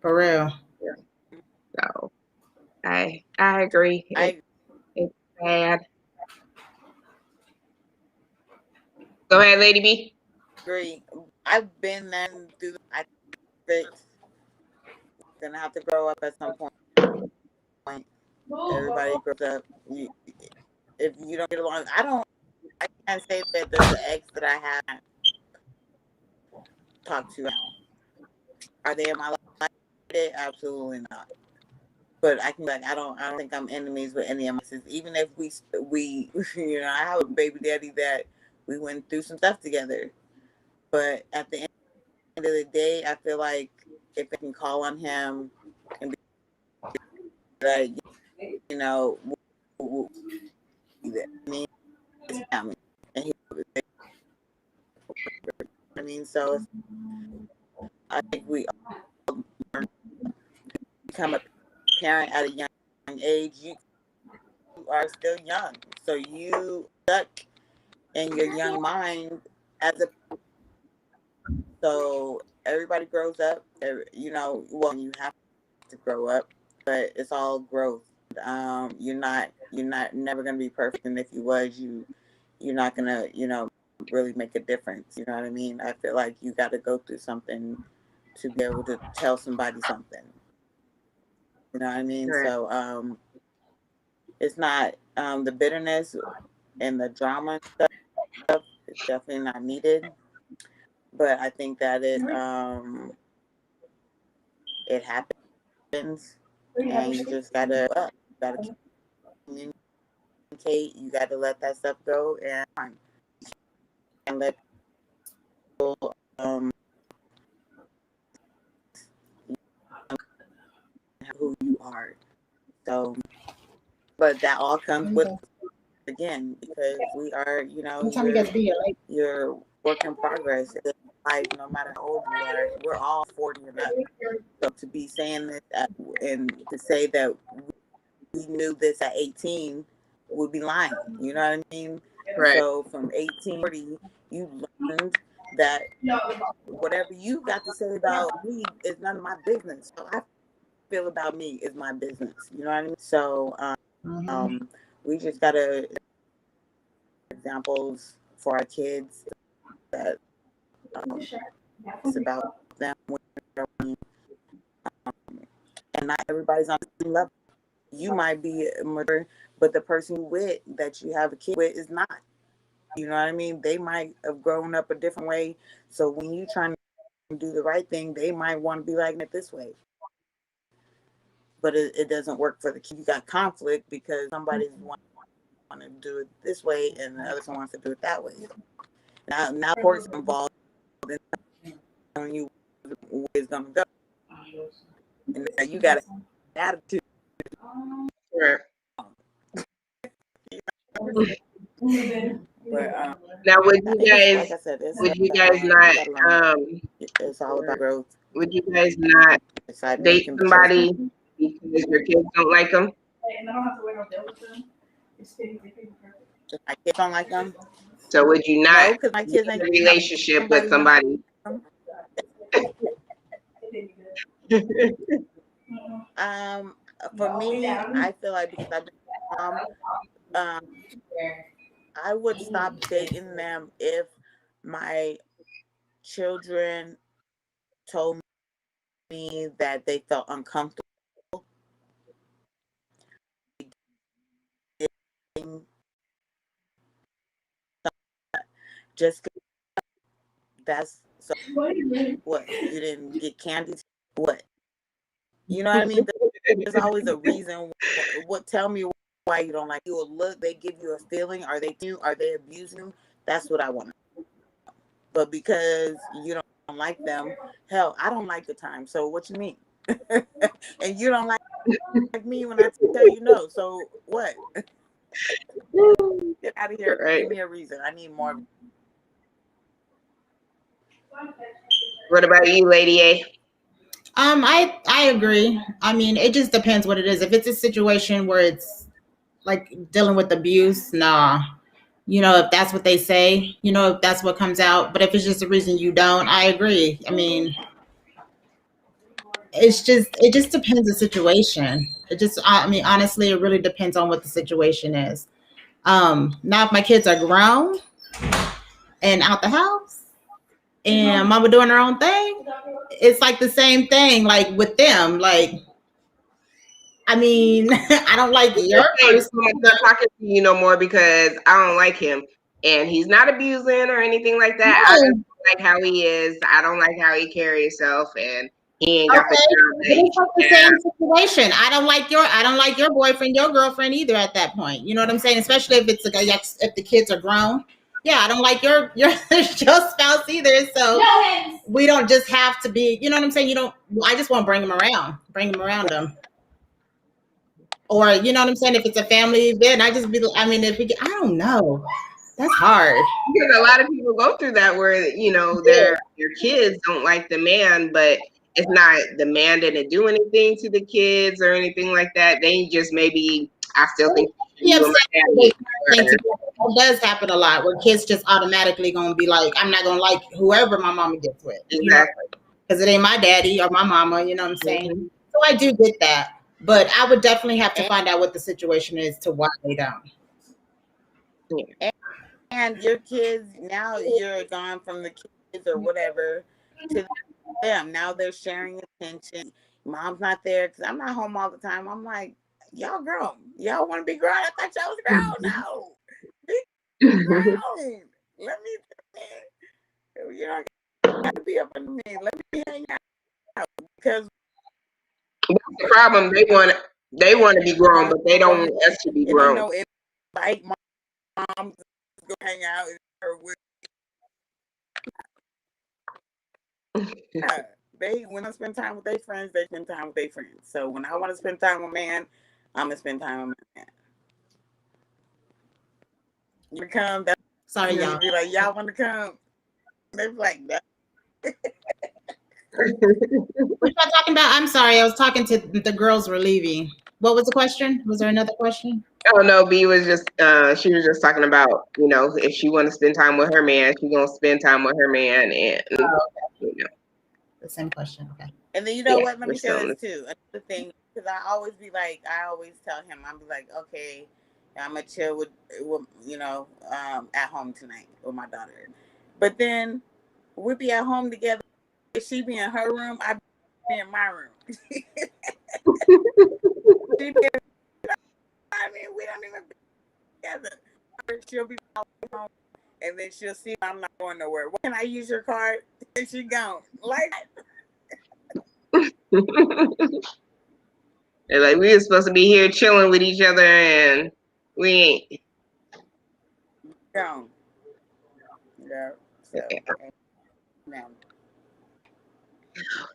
For real. So I agree. It's bad. Go ahead, Lady B. Agree. I've been there through. I think gonna have to grow up at some point. Everybody grows up. If you don't get along, I can't say that there's an ex that I haven't talked to now. Are they in my life? Absolutely not. But I can I don't think I'm enemies with any of my sisters. Even if we I have a baby daddy that we went through some stuff together. But at the end of the day, I feel like if I can call on him and be like, me, it's family, and so I think we all become a parent at a young age. You are still young, so you stuck in your young mind so everybody grows up. You have to grow up, but it's all growth. You're never gonna be perfect, and if you was, you're not gonna really make a difference. You know what I mean? I feel like you got to go through something to be able to tell somebody something. You know what I mean? Right. So it's not the bitterness and the drama stuff. It's definitely not needed, but I think that it happens, and you just gotta communicate. You gotta let that stuff go and let people who you are. So, but that all comes with, again, because we are, you're work in progress. It's life, no matter how old you are, we're all 40 and up. So to be saying this and to say that we knew this at 18 would be lying. You know what I mean? Right. So from 18 to 40, you learned that whatever you got to say about me is none of my business. So I feel about me is my business. You know what I mean? So we just gotta examples for our kids that it's about them, and not everybody's on the same level. You might be mature, but the person that you have a kid with is not. You know what I mean? They might have grown up a different way. So when you trying do the right thing, they might want to be like it this way. But it doesn't work for the kid. You got conflict because somebody's want to do it this way and the other one wants to do it that way. Now court's involved in telling you where it's gonna go. And now you got an attitude. Right. But Now, would you guys, like I said, it's all about growth. would you guys not Deciding date you can somebody because your kids don't like them? And I don't have to wear no bill with them. It's fitting for people. My kids don't like them. So would you No, not because my be kids in ain't a relationship with somebody? For me, I feel like because I've been a mom, I would stop dating them if my children told me that they felt uncomfortable just that's so what you didn't get candy, what, you know what I mean? There's always a reason. What tell me why you don't like you will look, they give you a feeling, are they abusing you? That's what I want. But because you don't like them, hell, I don't like the time, so what you mean? And you don't like me when I tell you no, so what? Get out of here. Right. Give me a reason. I need more. What about you, Lady A? I agree. I mean, it just depends what it is. If it's a situation where it's like dealing with abuse, nah. You know, if that's what they say, you know, if that's what comes out. But if it's just a reason you don't, I agree. I mean, it just depends the situation. I mean, honestly, it really depends on what the situation is. Now if my kids are grown and out the house and mama doing her own thing, it's like the same thing, like with them. Like, I mean, I don't like your person. I'm not talking to you no more because I don't like him. And he's not abusing or anything like that. I just don't like how he is. I don't like how he carries himself, and he ain't got the But it's like the same situation. I don't like your boyfriend, your girlfriend either at that point. You know what I'm saying? Especially if it's if the kids are grown. Yeah, I don't like your spouse either. So we don't just have to be, you know what I'm saying? I just want to bring them around them. Or, you know what I'm saying? If it's a family event, I don't know. That's hard. Because a lot of people go through that where, you know, their kids don't like the man, but it's not the man didn't do anything to the kids or anything like that. They just maybe, I still think It does happen a lot where kids just automatically gonna be like, I'm not gonna like whoever my mama gets with. Exactly. Because it ain't my daddy or my mama, you know what I'm saying? Mm-hmm. So I do get that. But I would definitely have to find out what the situation is to why they don't. And your kids, now you're gone from the kids or whatever to them. Now they're sharing attention. Mom's not there because I'm not home all the time. I'm like, y'all grown. Y'all want to be grown? I thought y'all was grown. No. Be grown. Let me, you know, gotta be up under me. Let me hang out. Because that's the problem. They want to be grown, but they don't want us to be grown. You know, if like mom go hang out with they when I spend time with their friends, they spend time with their friends. So when I want to spend time with a man, I'm gonna spend time with my man. You come, that's sorry, y'all. Be like, y'all want to come? They be like, no. What y'all talking about? I'm sorry, I was talking to the girls were leaving. What was the question? Was there another question? Oh no, B was just she was just talking about, you know, if she want to spend time with her man, she's gonna spend time with her man, and you know. The same question. Okay. And then you know what? Let me say this too. Another thing, because I always tell him, I'll be like, okay, I'm gonna chill with you know, at home tonight with my daughter. But then we'd be at home together. If she be in her room, I'd be in my room. I mean, we don't even be together. She'll be home, and then she'll see I'm not going nowhere. What, can I use your card? she gone. Like, They're like, we were supposed to be here chilling with each other, and we ain't. gone. Yeah. So, no.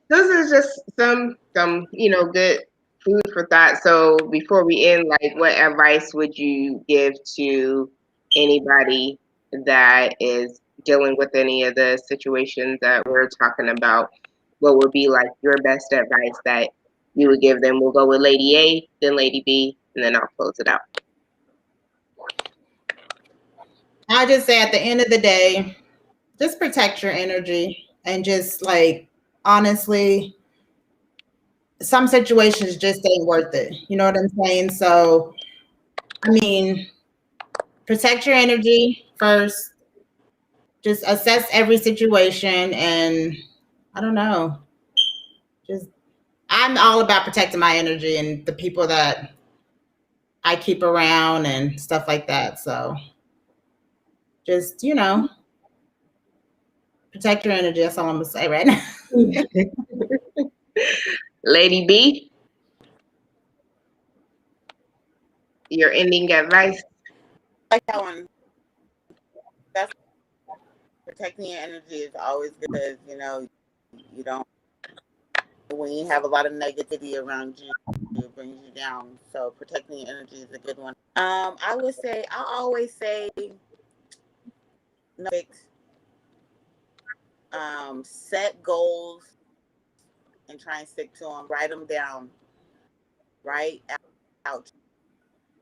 Those are just some good food for thought. So before we end, like, what advice would you give to anybody that is dealing with any of the situations that we're talking about? What would be like your best advice that you would give them? We'll go with Lady A, then Lady B, and then I'll close it out. I just say at the end of the day, just protect your energy and just like honestly, some situations just ain't worth it. You know what I'm saying? So, I mean, protect your energy first. Just assess every situation, and I don't know. Just I'm all about protecting my energy and the people that I keep around and stuff like that. So, just protect your energy. That's all I'm gonna say right now. Lady B, your ending advice. Like that one. That's protecting your energy is always good because you don't when you have a lot of negativity around you, it brings you down. So protecting your energy is a good one. I always say no fix. Set goals and try and stick to them. Write them down. Write out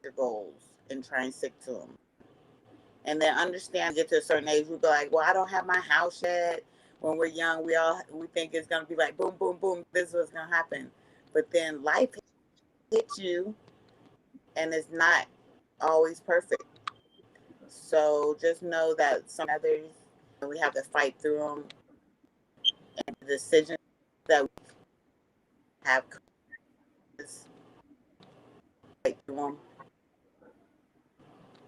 your goals and try and stick to them. And then understand, get to a certain age, we go like, well, I don't have my house yet. When we're young, we think it's gonna be like boom, boom, boom. This is what's gonna happen. But then life hits you, and it's not always perfect. So just know that some others, we have to fight through them, and the decisions that we have fight through them,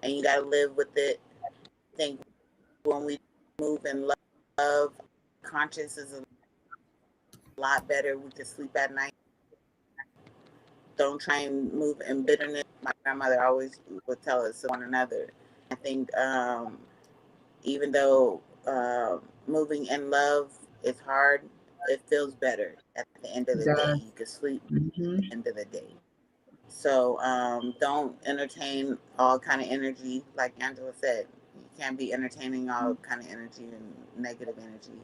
and you gotta live with it. I think when we move in love, conscience is a lot better. We can sleep at night. Don't try and move in bitterness. My grandmother always would tell us one another. I think even though moving in love is hard, it feels better at the end of the day. You can sleep at the end of the day. So don't entertain all kind of energy. Like Angela said, you can't be entertaining all kind of energy and negative energy.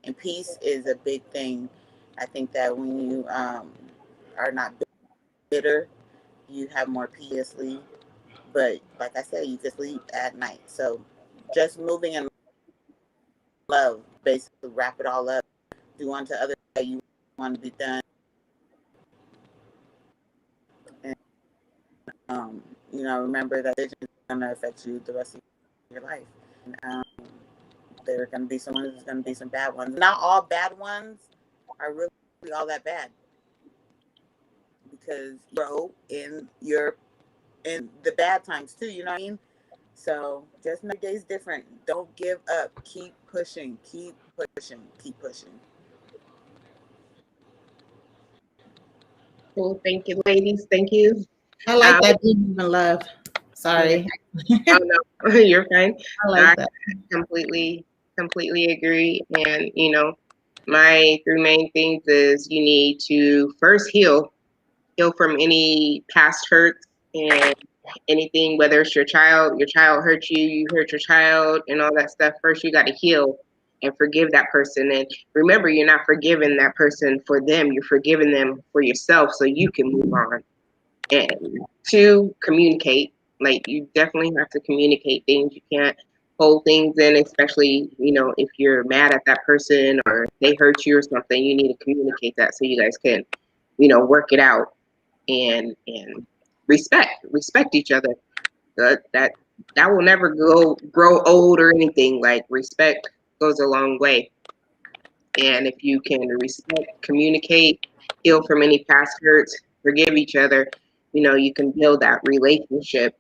And peace is a big thing. I think that when you are not bitter, you have more peace. But like I said, you can sleep at night. So just moving in love, basically wrap it all up. Do unto others that you want to be done. And, remember that vision is going to affect you the rest of your life. And, there are going to be some ones, there's going to be some bad ones. Not all bad ones are really all that bad, because you grow in the bad times too. You know what I mean? So just know day's different. Don't give up. Keep pushing. Keep pushing. Keep pushing. Cool. Thank you, ladies. Thank you. I like that being in love. Sorry. Oh no, you're fine. I like that. Completely agree. And my 3 main things is you need to first heal from any past hurts and anything, whether it's your child hurt you, you hurt your child, and all that stuff. First, you got to heal and forgive that person. And remember, you're not forgiving that person for them. You're forgiving them for yourself so you can move on. And 2, communicate. Like, you definitely have to communicate things. You can't hold things in, especially, if you're mad at that person or they hurt you or something. You need to communicate that so you guys can, work it out and respect each other. That will never grow old or anything. Like, respect goes a long way. And if you can respect, communicate, heal from any past hurts, forgive each other, you can build that relationship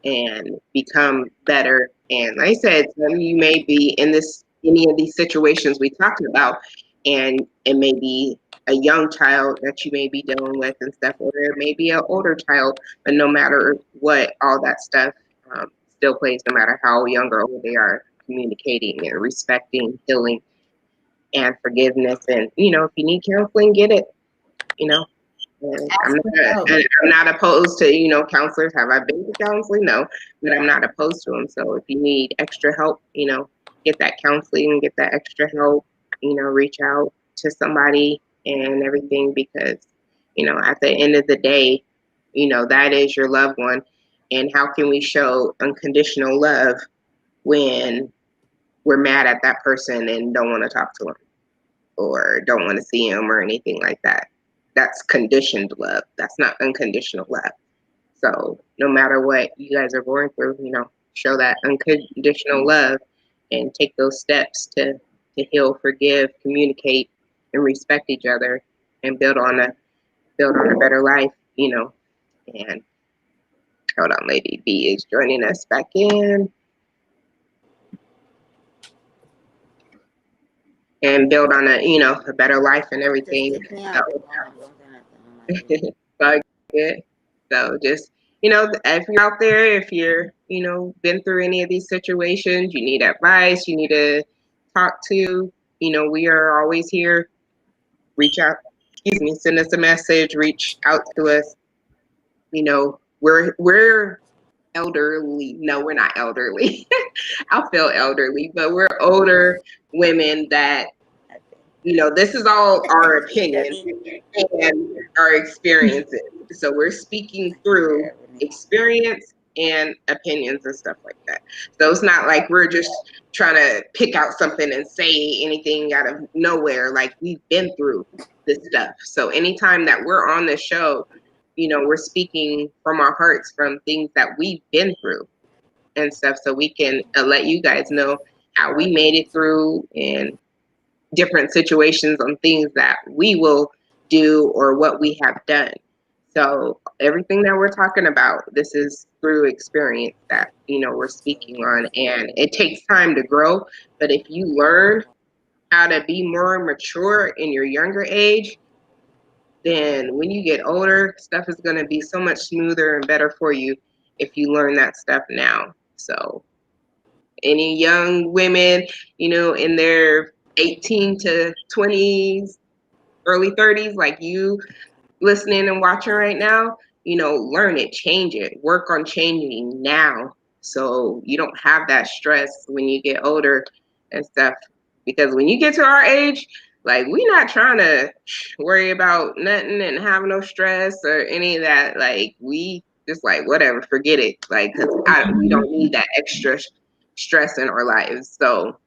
and become better. And like I said, some of you may be in this, any of these situations we talked about, and it may be a young child that you may be dealing with and stuff, or it may be an older child, but no matter what, all that stuff still plays, no matter how young or old they are, communicating and respecting, healing, and forgiveness. And, you know, if you need counseling, get it, you know. And I'm not opposed to, you know, counselors. Have I been to counseling? No, but I'm not opposed to them. So if you need extra help, you know, get that counseling, get that extra help, you know, reach out to somebody and everything, because, you know, at the end of the day, you know, that is your loved one. And how can we show unconditional love when we're mad at that person and don't want to talk to them or don't want to see them or anything like that? That's conditioned love. That's not unconditional love. So no matter what you guys are going through, you know, show that unconditional love and take those steps to heal, forgive, communicate, and respect each other, and build on a better life, you know. And hold on, Lady B is joining us back in. And build on a, you know, a better life and everything. So just, you know, if you're out there, if you're, you know, been through any of these situations, you need advice, you need to talk to, you know, we are always here. Reach out, send us a message, reach out to us. You know, we're elderly. No, we're not elderly. I'll feel elderly, but we're older women that, you know, this is all our opinion and our experiences. So we're speaking through experience and opinions and stuff like that. So it's not like we're just trying to pick out something and say anything out of nowhere. Like, we've been through this stuff. So anytime that we're on the show, you know, we're speaking from our hearts, from things that we've been through and stuff, so we can let you guys know how we made it through and different situations on things that we will do or what we have done. So everything that we're talking about, this is through experience that, you know, we're speaking on, and it takes time to grow. But if you learn how to be more mature in your younger age, then when you get older, stuff is going to be so much smoother and better for you if you learn that stuff now. So any young women, you know, in their 18 to 20s, early 30s, like you listening and watching right now, you know, learn it, change it, work on changing now, so you don't have that stress when you get older and stuff. Because when you get to our age, like, we're not trying to worry about nothing and have no stress or any of that. Like, we just like, whatever, forget it. Like, 'cause we don't need that extra stress in our lives. So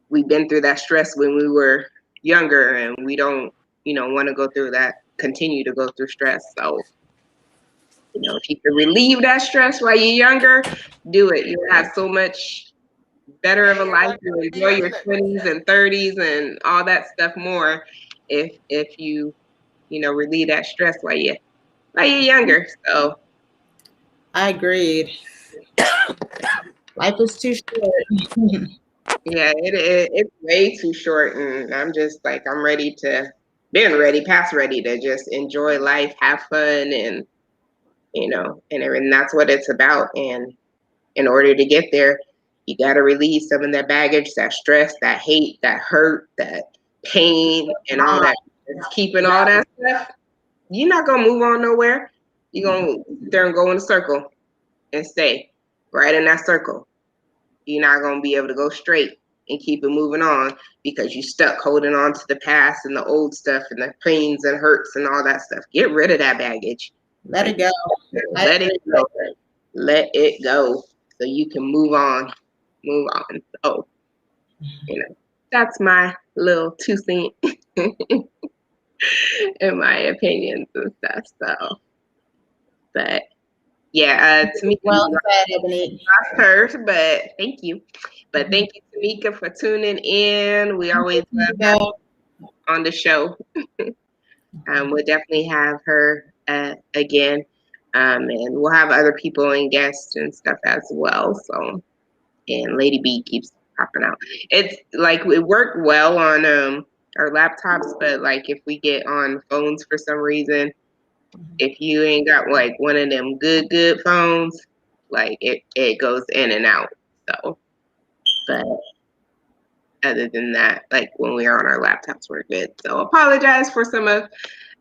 we've been through that stress when we were younger, and we don't, you know, want to go through that, continue to go through stress. So, you know, if you can relieve that stress while you're younger, do it. You'll have so much better of a life. You'll enjoy your 20s and 30s and all that stuff more if you, you know, relieve that stress while you're younger. So I agreed. Life is too short. yeah, it's way too short, and I'm just like, I'm ready to, past ready to just enjoy life, have fun, and, you know, and that's what it's about. And in order to get there, you got to release some of that baggage, that stress, that hate, that hurt, that pain, and all that. It's keeping all that stuff. You're not gonna move on nowhere. You're gonna sit there and go in a circle and stay right in that circle. You're not going to be able to go straight and keep it moving on because you stuck holding on to the past and the old stuff and the pains and hurts and all that stuff. Get rid of that baggage. Let it go. Let it go. Let it go so you can move on. Move on. So, you know, that's my little 2 cents in my opinions and stuff. So, but yeah, Tamika, Well said, Ebony. first, but thank you. But thank you, Tamika, for tuning in. We always love her on the show. We'll definitely have her again. And we'll have other people and guests and stuff as well. So, and Lady B keeps popping out. It's like it worked well on our laptops, but like if we get on phones for some reason, if you ain't got like one of them good phones, like it goes in and out. So, but other than that, like when we are on our laptops, we're good. So apologize for some of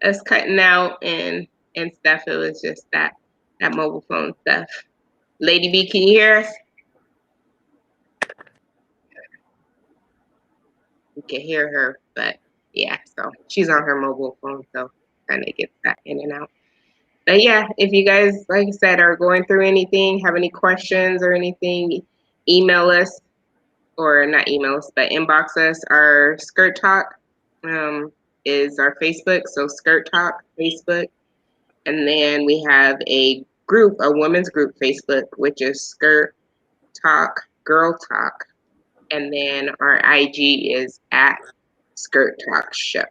us cutting out and stuff. It was just that mobile phone stuff. Lady B, can you hear us? We can hear her, but yeah, so she's on her mobile phone, so kind of gets that in and out. But yeah, if you guys, like I said, are going through anything, have any questions or anything, email us, or not email us, but inbox us. Our Skirt Talk is our Facebook, so Skirt Talk Facebook. And then we have a group, a women's group Facebook, which is Skirt Talk, Girl Talk. And then our IG is at Skirt Talk Show.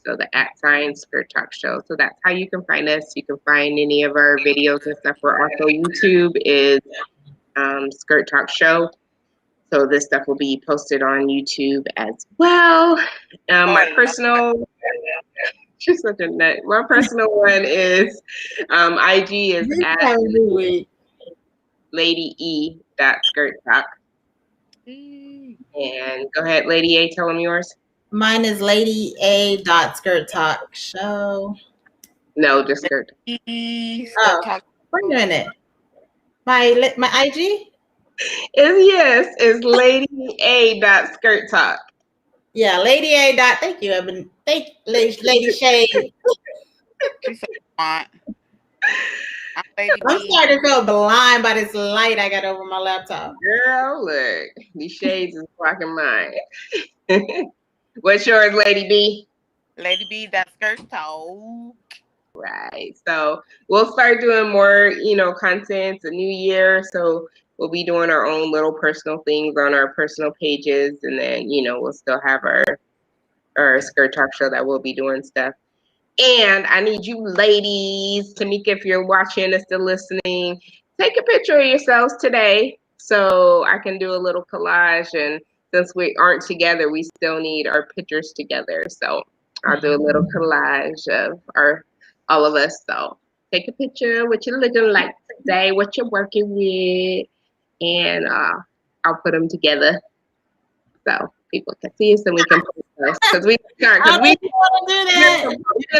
So the @ Skirt Talk Show. So that's how you can find us. You can find any of our videos and stuff. We're also YouTube is Skirt Talk Show. So this stuff will be posted on YouTube as well. My personal, she's such a nut. My personal one is IG is at Lady E Skirt Talk. And go ahead, Lady A, tell them yours. Mine is Lady A Skirt Talk Show. No, just Skirt. Oh, wait a minute. My IG? Is Lady A Skirt Talk. Yeah, Lady A Thank you, Evan. Thank Lady Shade. I'm starting to feel blind by this light I got over my laptop. Girl, look, these shades is blocking mine. What's yours, Lady B? Lady B, Skirt Talk. Right. So we'll start doing more, content. It's a new year, so we'll be doing our own little personal things on our personal pages, and then we'll still have our Skirt Talk Show that we'll be doing stuff. And I need you ladies, Tamika, if you're watching or still listening, take a picture of yourselves today so I can do a little collage. And since we aren't together, we still need our pictures together. So I'll do a little collage of all of us. So take a picture of what you're looking like today, what you're working with, and I'll put them together so people can see us and we can post us. Because we posting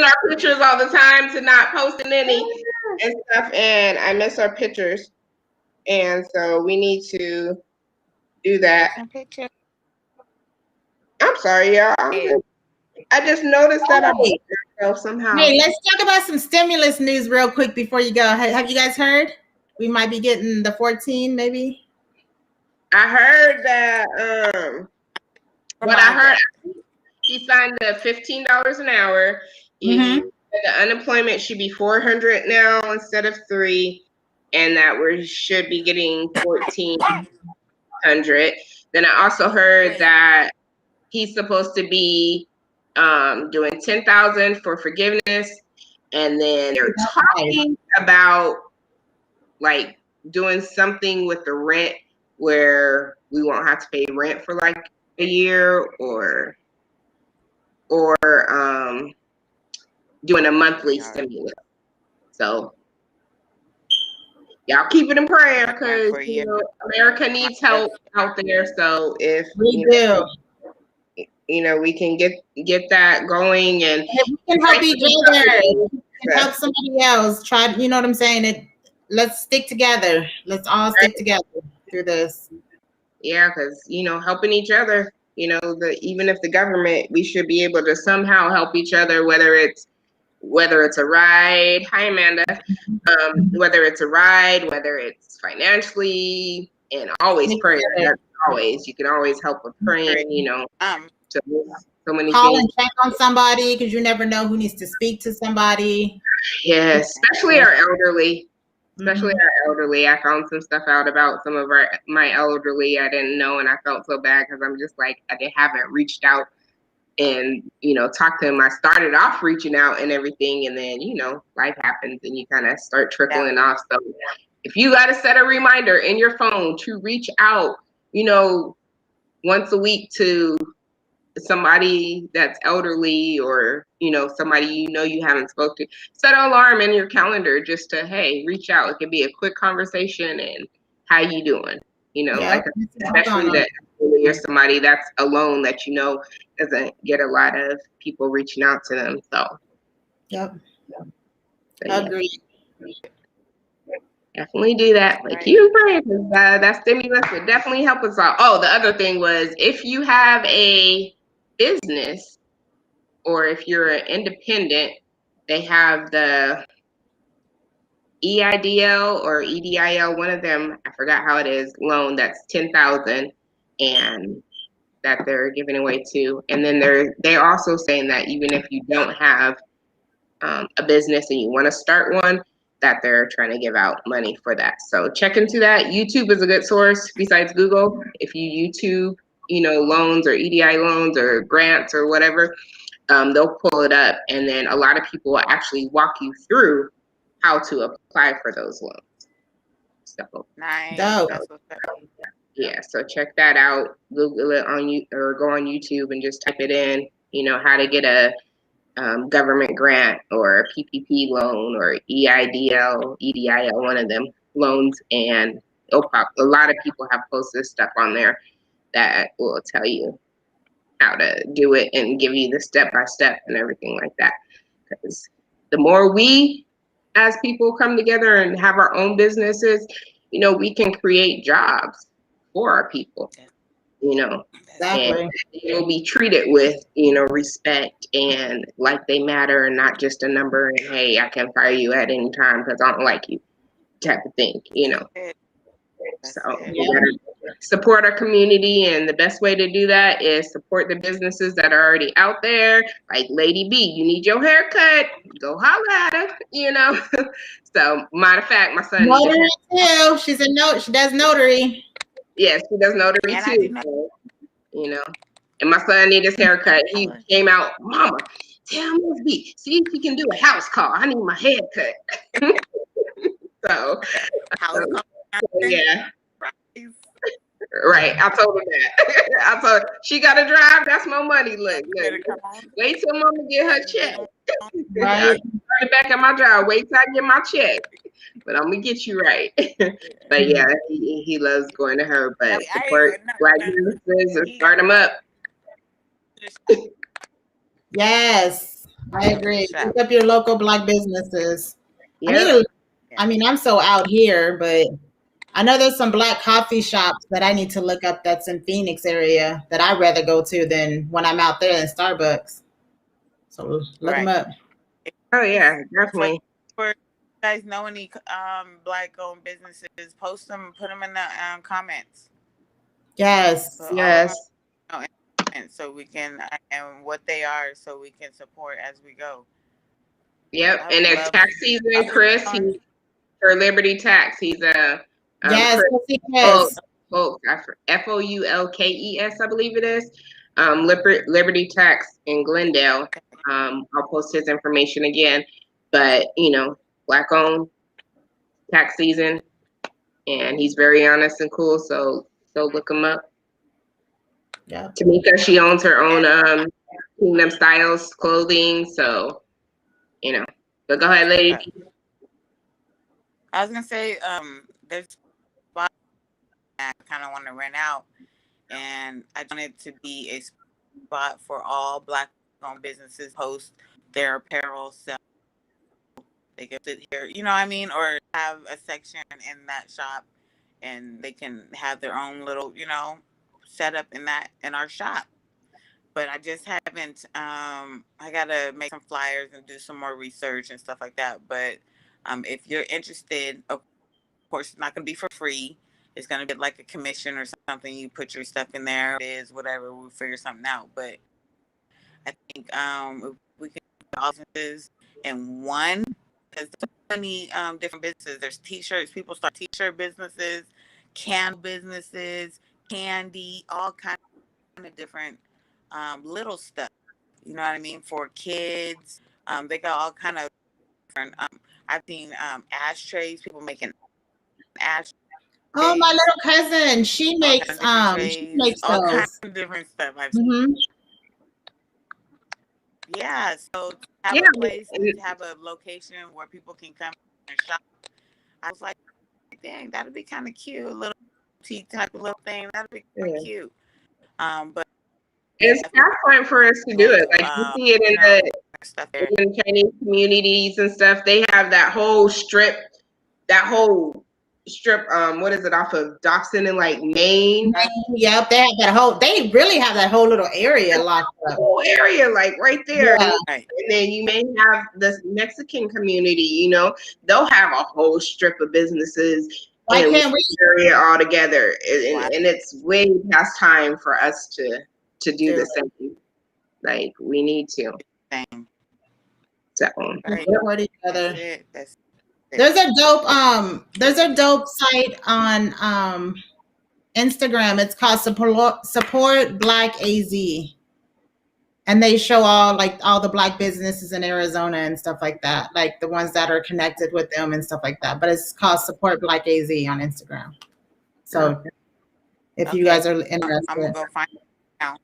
our pictures all the time to not posting any and stuff, and I miss our pictures, and so we need to do that. I'm sorry, y'all. I just noticed that I made myself somehow. Hey, let's talk about some stimulus news real quick before you go. Have you guys heard? We might be getting the 14, maybe. I heard that. What I heard, he signed the $15 an hour. The unemployment should be 400 now instead of 3, and that we should be getting 1,400. Then I also heard that he's supposed to be doing 10,000 for forgiveness, and then they're talking about like doing something with the rent where we won't have to pay rent for like a year, or doing a monthly stimulus. So y'all keep it in prayer because America needs help out there. So if we can get that going, and if we can help each other, we can help somebody else. Try, you know what I'm saying? Let's stick together. Let's all stick together through this. Yeah, because helping each other. Even if the government, we should be able to somehow help each other, whether it's a ride. Hi, Amanda. Whether it's a ride, whether it's financially, and always prayer. Always, you can always help with praying. So many call things. And check on somebody because you never know who needs to speak to somebody. Yeah, especially our elderly. Especially our elderly. I found some stuff out about some of my elderly I didn't know, and I felt so bad because I'm just like, I haven't reached out and talked to them. I started off reaching out and everything, and then life happens and you kind of start trickling off. So if you got to set a reminder in your phone to reach out, once a week to somebody that's elderly, or somebody you haven't spoken to. Set an alarm in your calendar just to, hey, reach out. It could be a quick conversation and how you doing. Like especially that you're somebody that's alone that doesn't get a lot of people reaching out to them. So yep. yeah. Agreed. Definitely do that. Like Right. you pray, because that stimulus would definitely help us out. Oh, the other thing was, if you have a business or if you're an independent, they have the EIDL or EDIL, one of them, I forgot how it is, loan that's $10,000 and that they're giving away too. And then they're also saying that even if you don't have a business and you want to start one, that they're trying to give out money for that. So check into that. YouTube is a good source besides Google. If you YouTube, loans or EDI loans or grants or whatever, they'll pull it up. And then a lot of people will actually walk you through how to apply for those loans. So Nice. Dope. That's what's up. yeah, so check that out. Google it on you, or go on YouTube and just type it in, how to get a government grant or a PPP loan or EIDL, EDIL, one of them loans, and it'll pop. A lot of people have posted stuff on there that will tell you how to do it and give you the step-by-step and everything like that. Because the more we as people come together and have our own businesses, we can create jobs for our people, Exactly. and you'll be treated with, respect and like they matter, and not just a number and, hey, I can fire you at any time because I don't like you type of thing, So we gotta support our community, and the best way to do that is support the businesses that are already out there. Like Lady B, you need your hair cut, go holler at her, So matter of fact, my son Notary too. She does notary. Yes, she does notary And I do too. So, and my son need his haircut. He came out, Mama, tell Miss B, see if he can do a house call. I need my hair cut. So house call. yeah. Right. I told her that. I told her, she got to drive. That's my money. Look. Wait till Mama get her check. Right. Right back at my job. Wait till I get my check. But I'm gonna get you right. But yeah, he loves going to her. But support Black businesses and start them up. Yes, I agree. Pick up your local Black businesses. Yeah. I'm so out here, but I know there's some Black coffee shops that I need to look up that's in Phoenix area that I'd rather go to than when I'm out there in Starbucks. So look them up. Oh yeah, definitely. For you guys know any Black-owned businesses, post them, put them in the comments. Yes. So Yes. and so we can, and what they are, so we can support as we go. Yep. And it's tax season, Chris. He's for Liberty Tax. He's a yes. FOULKES, I believe it is. Liberty Tax in Glendale. I'll post his information again. But Black owned, tax season, and he's very honest and cool. So look him up. Yeah. Tamika, she owns her own Kingdom Styles clothing. So But go ahead, lady. I was gonna say, there's spot I kind of want to rent out, and I want it to be a spot for all Black-owned businesses host their apparel, so they can sit here, or have a section in that shop, and they can have their own little, set up in our shop. But I just haven't. I gotta make some flyers and do some more research and stuff like that. But if you're interested, of course, it's not gonna be for free. It's gonna be like a commission or something. You put your stuff in there. It is whatever. We'll figure something out. But I think if we can do all businesses in one, because there's so many different businesses. There's t-shirts. People start t-shirt businesses, can businesses, candy, all kinds of different little stuff. You know what I mean? For kids, they got all kind of different. I've seen ashtrays. People making ashtrays. Oh, my little cousin. She all makes kinds of different she trays, makes all kinds those. of different stuff I've seen. Hmm. Yeah, so to have Yeah, a place, and- to have a location where people can come and shop, I was like, dang, that'd be kind of cute. A little tea type of little thing. That'd be kind yeah. of cute. But It's past time for us to do it. Like you see it you in know, the stuff there. in Chinese communities and stuff. They have that whole strip, what is it, off of Dachshund and like Maine? Yep, they have that whole. They really have that whole little area locked up. Whole area, like right there. Yeah. Right. And then you may have the Mexican community, you know, they'll have a whole strip of businesses Why in can't one we? area all together. Wow. And it's way past time for us to do Do the it. same. Like we need to. Same. So Right. Support each other. That's it. That's it. There's a dope site on Instagram. It's called Support Black AZ. And they show all the Black businesses in Arizona and stuff like that, like the ones that are connected with them and stuff like that. But it's called Support Black AZ on Instagram. So if you guys are interested, I'm gonna go find it now.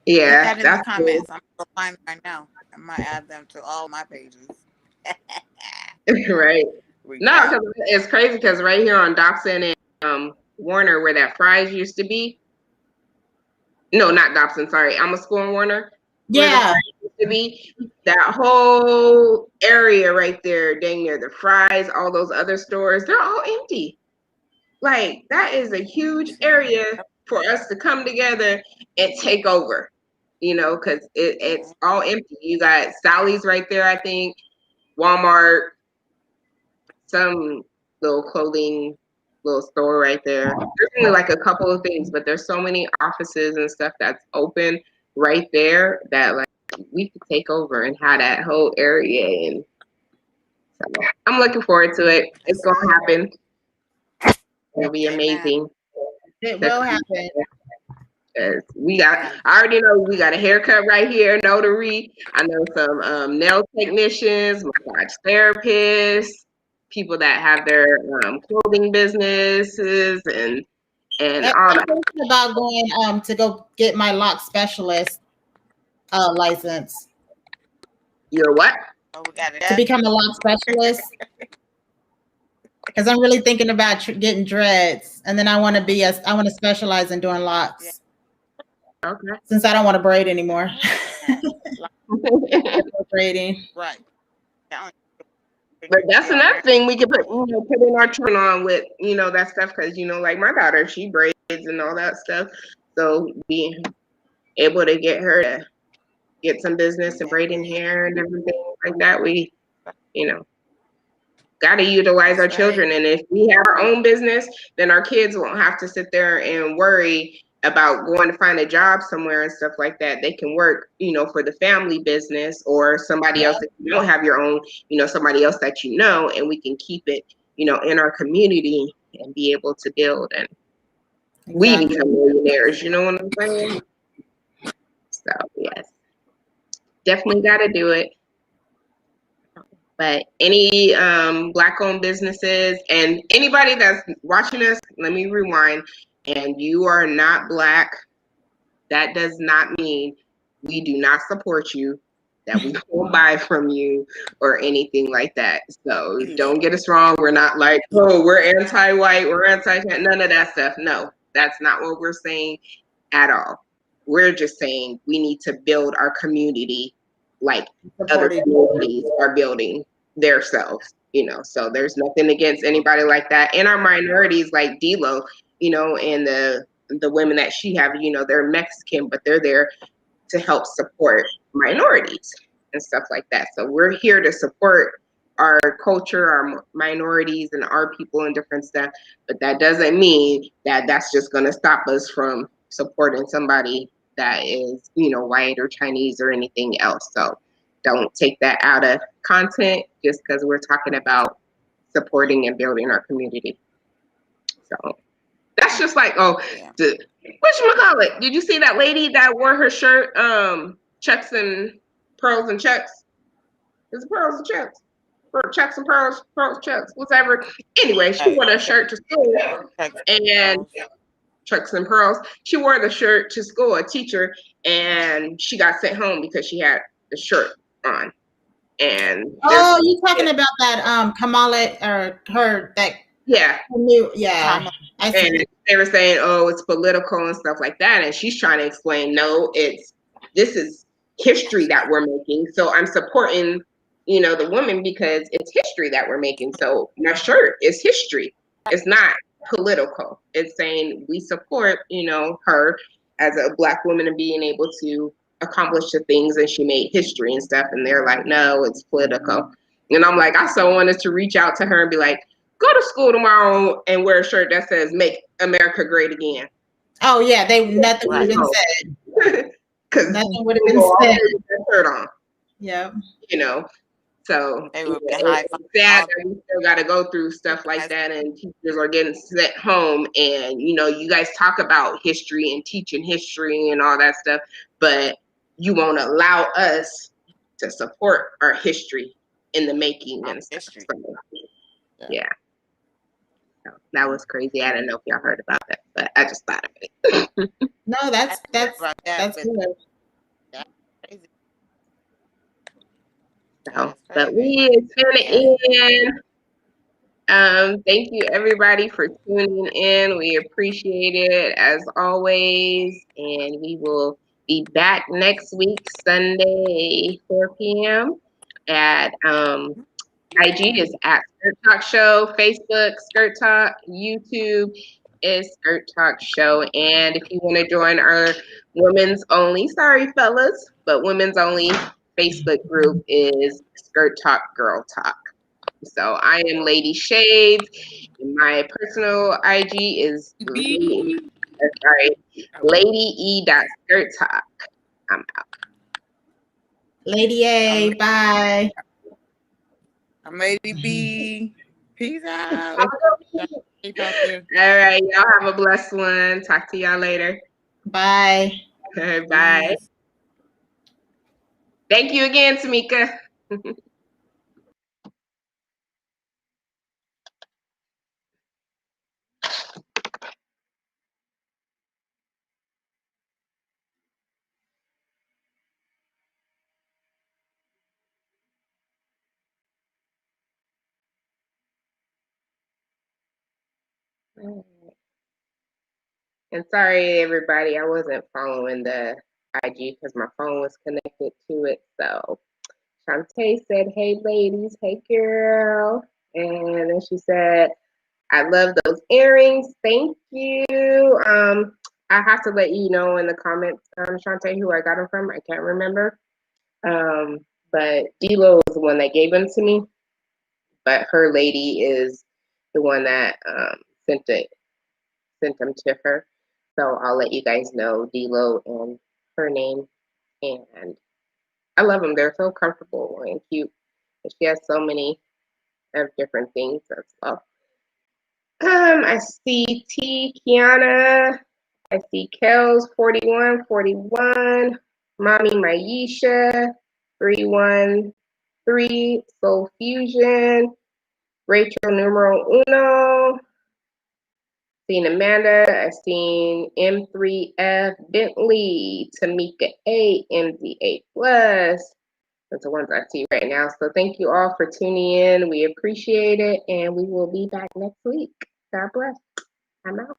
yeah, Put that in the that's comments. I'm gonna find them right now. I might add them to all my pages. cool. Right. We No, got- because it's crazy because right here on Dobson and Warner, where that Fry's used to be. No, not Dobson. Sorry, I'm a school in Warner. where the yeah, Fry's used to be, that whole area right there, dang near the Fry's, all those other stores, they're all empty. Like that is a huge area for us to come together and take over. You know, because it's all empty. You got Sally's right there, I think, Walmart, some little clothing little store right there. There's only like a couple of things, but there's so many offices and stuff that's open right there that like we could take over and have that whole area. And so I'm looking forward to it. It's gonna happen. It'll be amazing. it will happen. I already know we got a haircut right here, notary. I know some nail technicians, massage therapists, people that have their clothing businesses and all I'm that. thinking about going to go get my lock specialist license You're what? Oh, we got it. to become a lock specialist. Because I'm really thinking about getting dreads, and then I want to specialize in doing locks. Okay. Since I don't want to braid anymore. Braiding. Right. But that's another thing we could put in our turn on with, that stuff. Because, like my daughter, she braids and all that stuff. So being able to get her to get some business and braiding hair and everything like that, we, got to utilize our children. And if we have our own business, then our kids won't have to sit there and worry about going to find a job somewhere and stuff like that. They can work, for the family business or somebody else. If you don't have your own, somebody else that and we can keep it, in our community and be able to build and we become millionaires. You know what I'm saying? So yes, definitely got to do it. But any Black-owned businesses and anybody that's watching us, let me rewind. And you are not Black, that does not mean we do not support you, that we won't buy from you or anything like that. So don't get us wrong. We're not like, oh, we're anti-white, we're none of that stuff. No, that's not what we're saying at all. We're just saying we need to build our community like other communities are building themselves, So there's nothing against anybody like that. And our minorities like D-Lo, and the women that she have, they're Mexican, but they're there to help support minorities and stuff like that. So we're here to support our culture, our minorities, and our people and different stuff. But that doesn't mean that that's just going to stop us from supporting somebody that is, white or Chinese or anything else. So don't take that out of content just because we're talking about supporting and building our community. So that's just like, whatchamacallit? Did you see that lady that wore her shirt, chucks and pearls and chucks? Is it pearls and chucks? or Chucks and Pearls, Pearls, Chucks, whatever. Anyway, she wore a shirt to school, and Chucks and Pearls. She wore the shirt to school, a teacher, and she got sent home because she had the shirt on. And oh, you talking about that Kamala or her that yeah, yeah. I see. and they were saying, oh, it's political and stuff like that, and she's trying to explain, no, this is history that we're making. So I'm supporting, the woman because it's history that we're making. So my shirt is history. It's not political. It's saying we support, her as a Black woman and being able to accomplish the things, and she made history and stuff. And they're like, no, it's political. And I'm like, I so wanted to reach out to her and be like, go to school tomorrow and wear a shirt that says "Make America Great Again." Oh yeah, nothing would have been said. Because nothing would have been said. That shirt on. Yeah. So They would be it's high sad that we still got to go through stuff like that, and teachers are getting sent home. And you guys talk about history and teaching history and all that stuff, but you won't allow us to support our history in the making and stuff. So, yeah. So that was crazy. I don't know if y'all heard about that, but I just thought of it. No, that's good. Crazy. So, but we is gonna end. Thank you everybody for tuning in. We appreciate it as always, and we will be back next week, Sunday, 4 p.m. at IG is at Skirt Talk Show, Facebook Skirt Talk, YouTube is Skirt Talk Show, and if you want to join our women's only, sorry fellas, but women's only Facebook group is Skirt Talk Girl Talk. So I am Lady Shades, and my personal IG is Lady E. Skirt Talk. I'm out. Lady A, bye. I'm Lady B. Peace out. All right, y'all have a blessed one. Talk to y'all later. Bye. Bye. Thank you again, Tamika. And sorry, everybody, I wasn't following the IG because my phone was connected to it. So Shantae said, hey, ladies, hey, girl. And then she said, I love those earrings. Thank you. I have to let you know in the comments, Shantae, who I got them from. I can't remember. But D-Lo is the one that gave them to me. But her lady is the one that sent them to her. So I'll let you guys know D-Lo and her name. And I love them. They're so comfortable and cute. And she has so many of different things as well. I see T, Kiana. I see Kels, 4141. Mommy Maisha, 313. Soul Fusion. Rachel numero uno. Seen Amanda, I've seen M3F, Bentley, Tamika A, MD8 Plus. That's the ones I see right now. So thank you all for tuning in. We appreciate it, and we will be back next week. God bless. I'm out.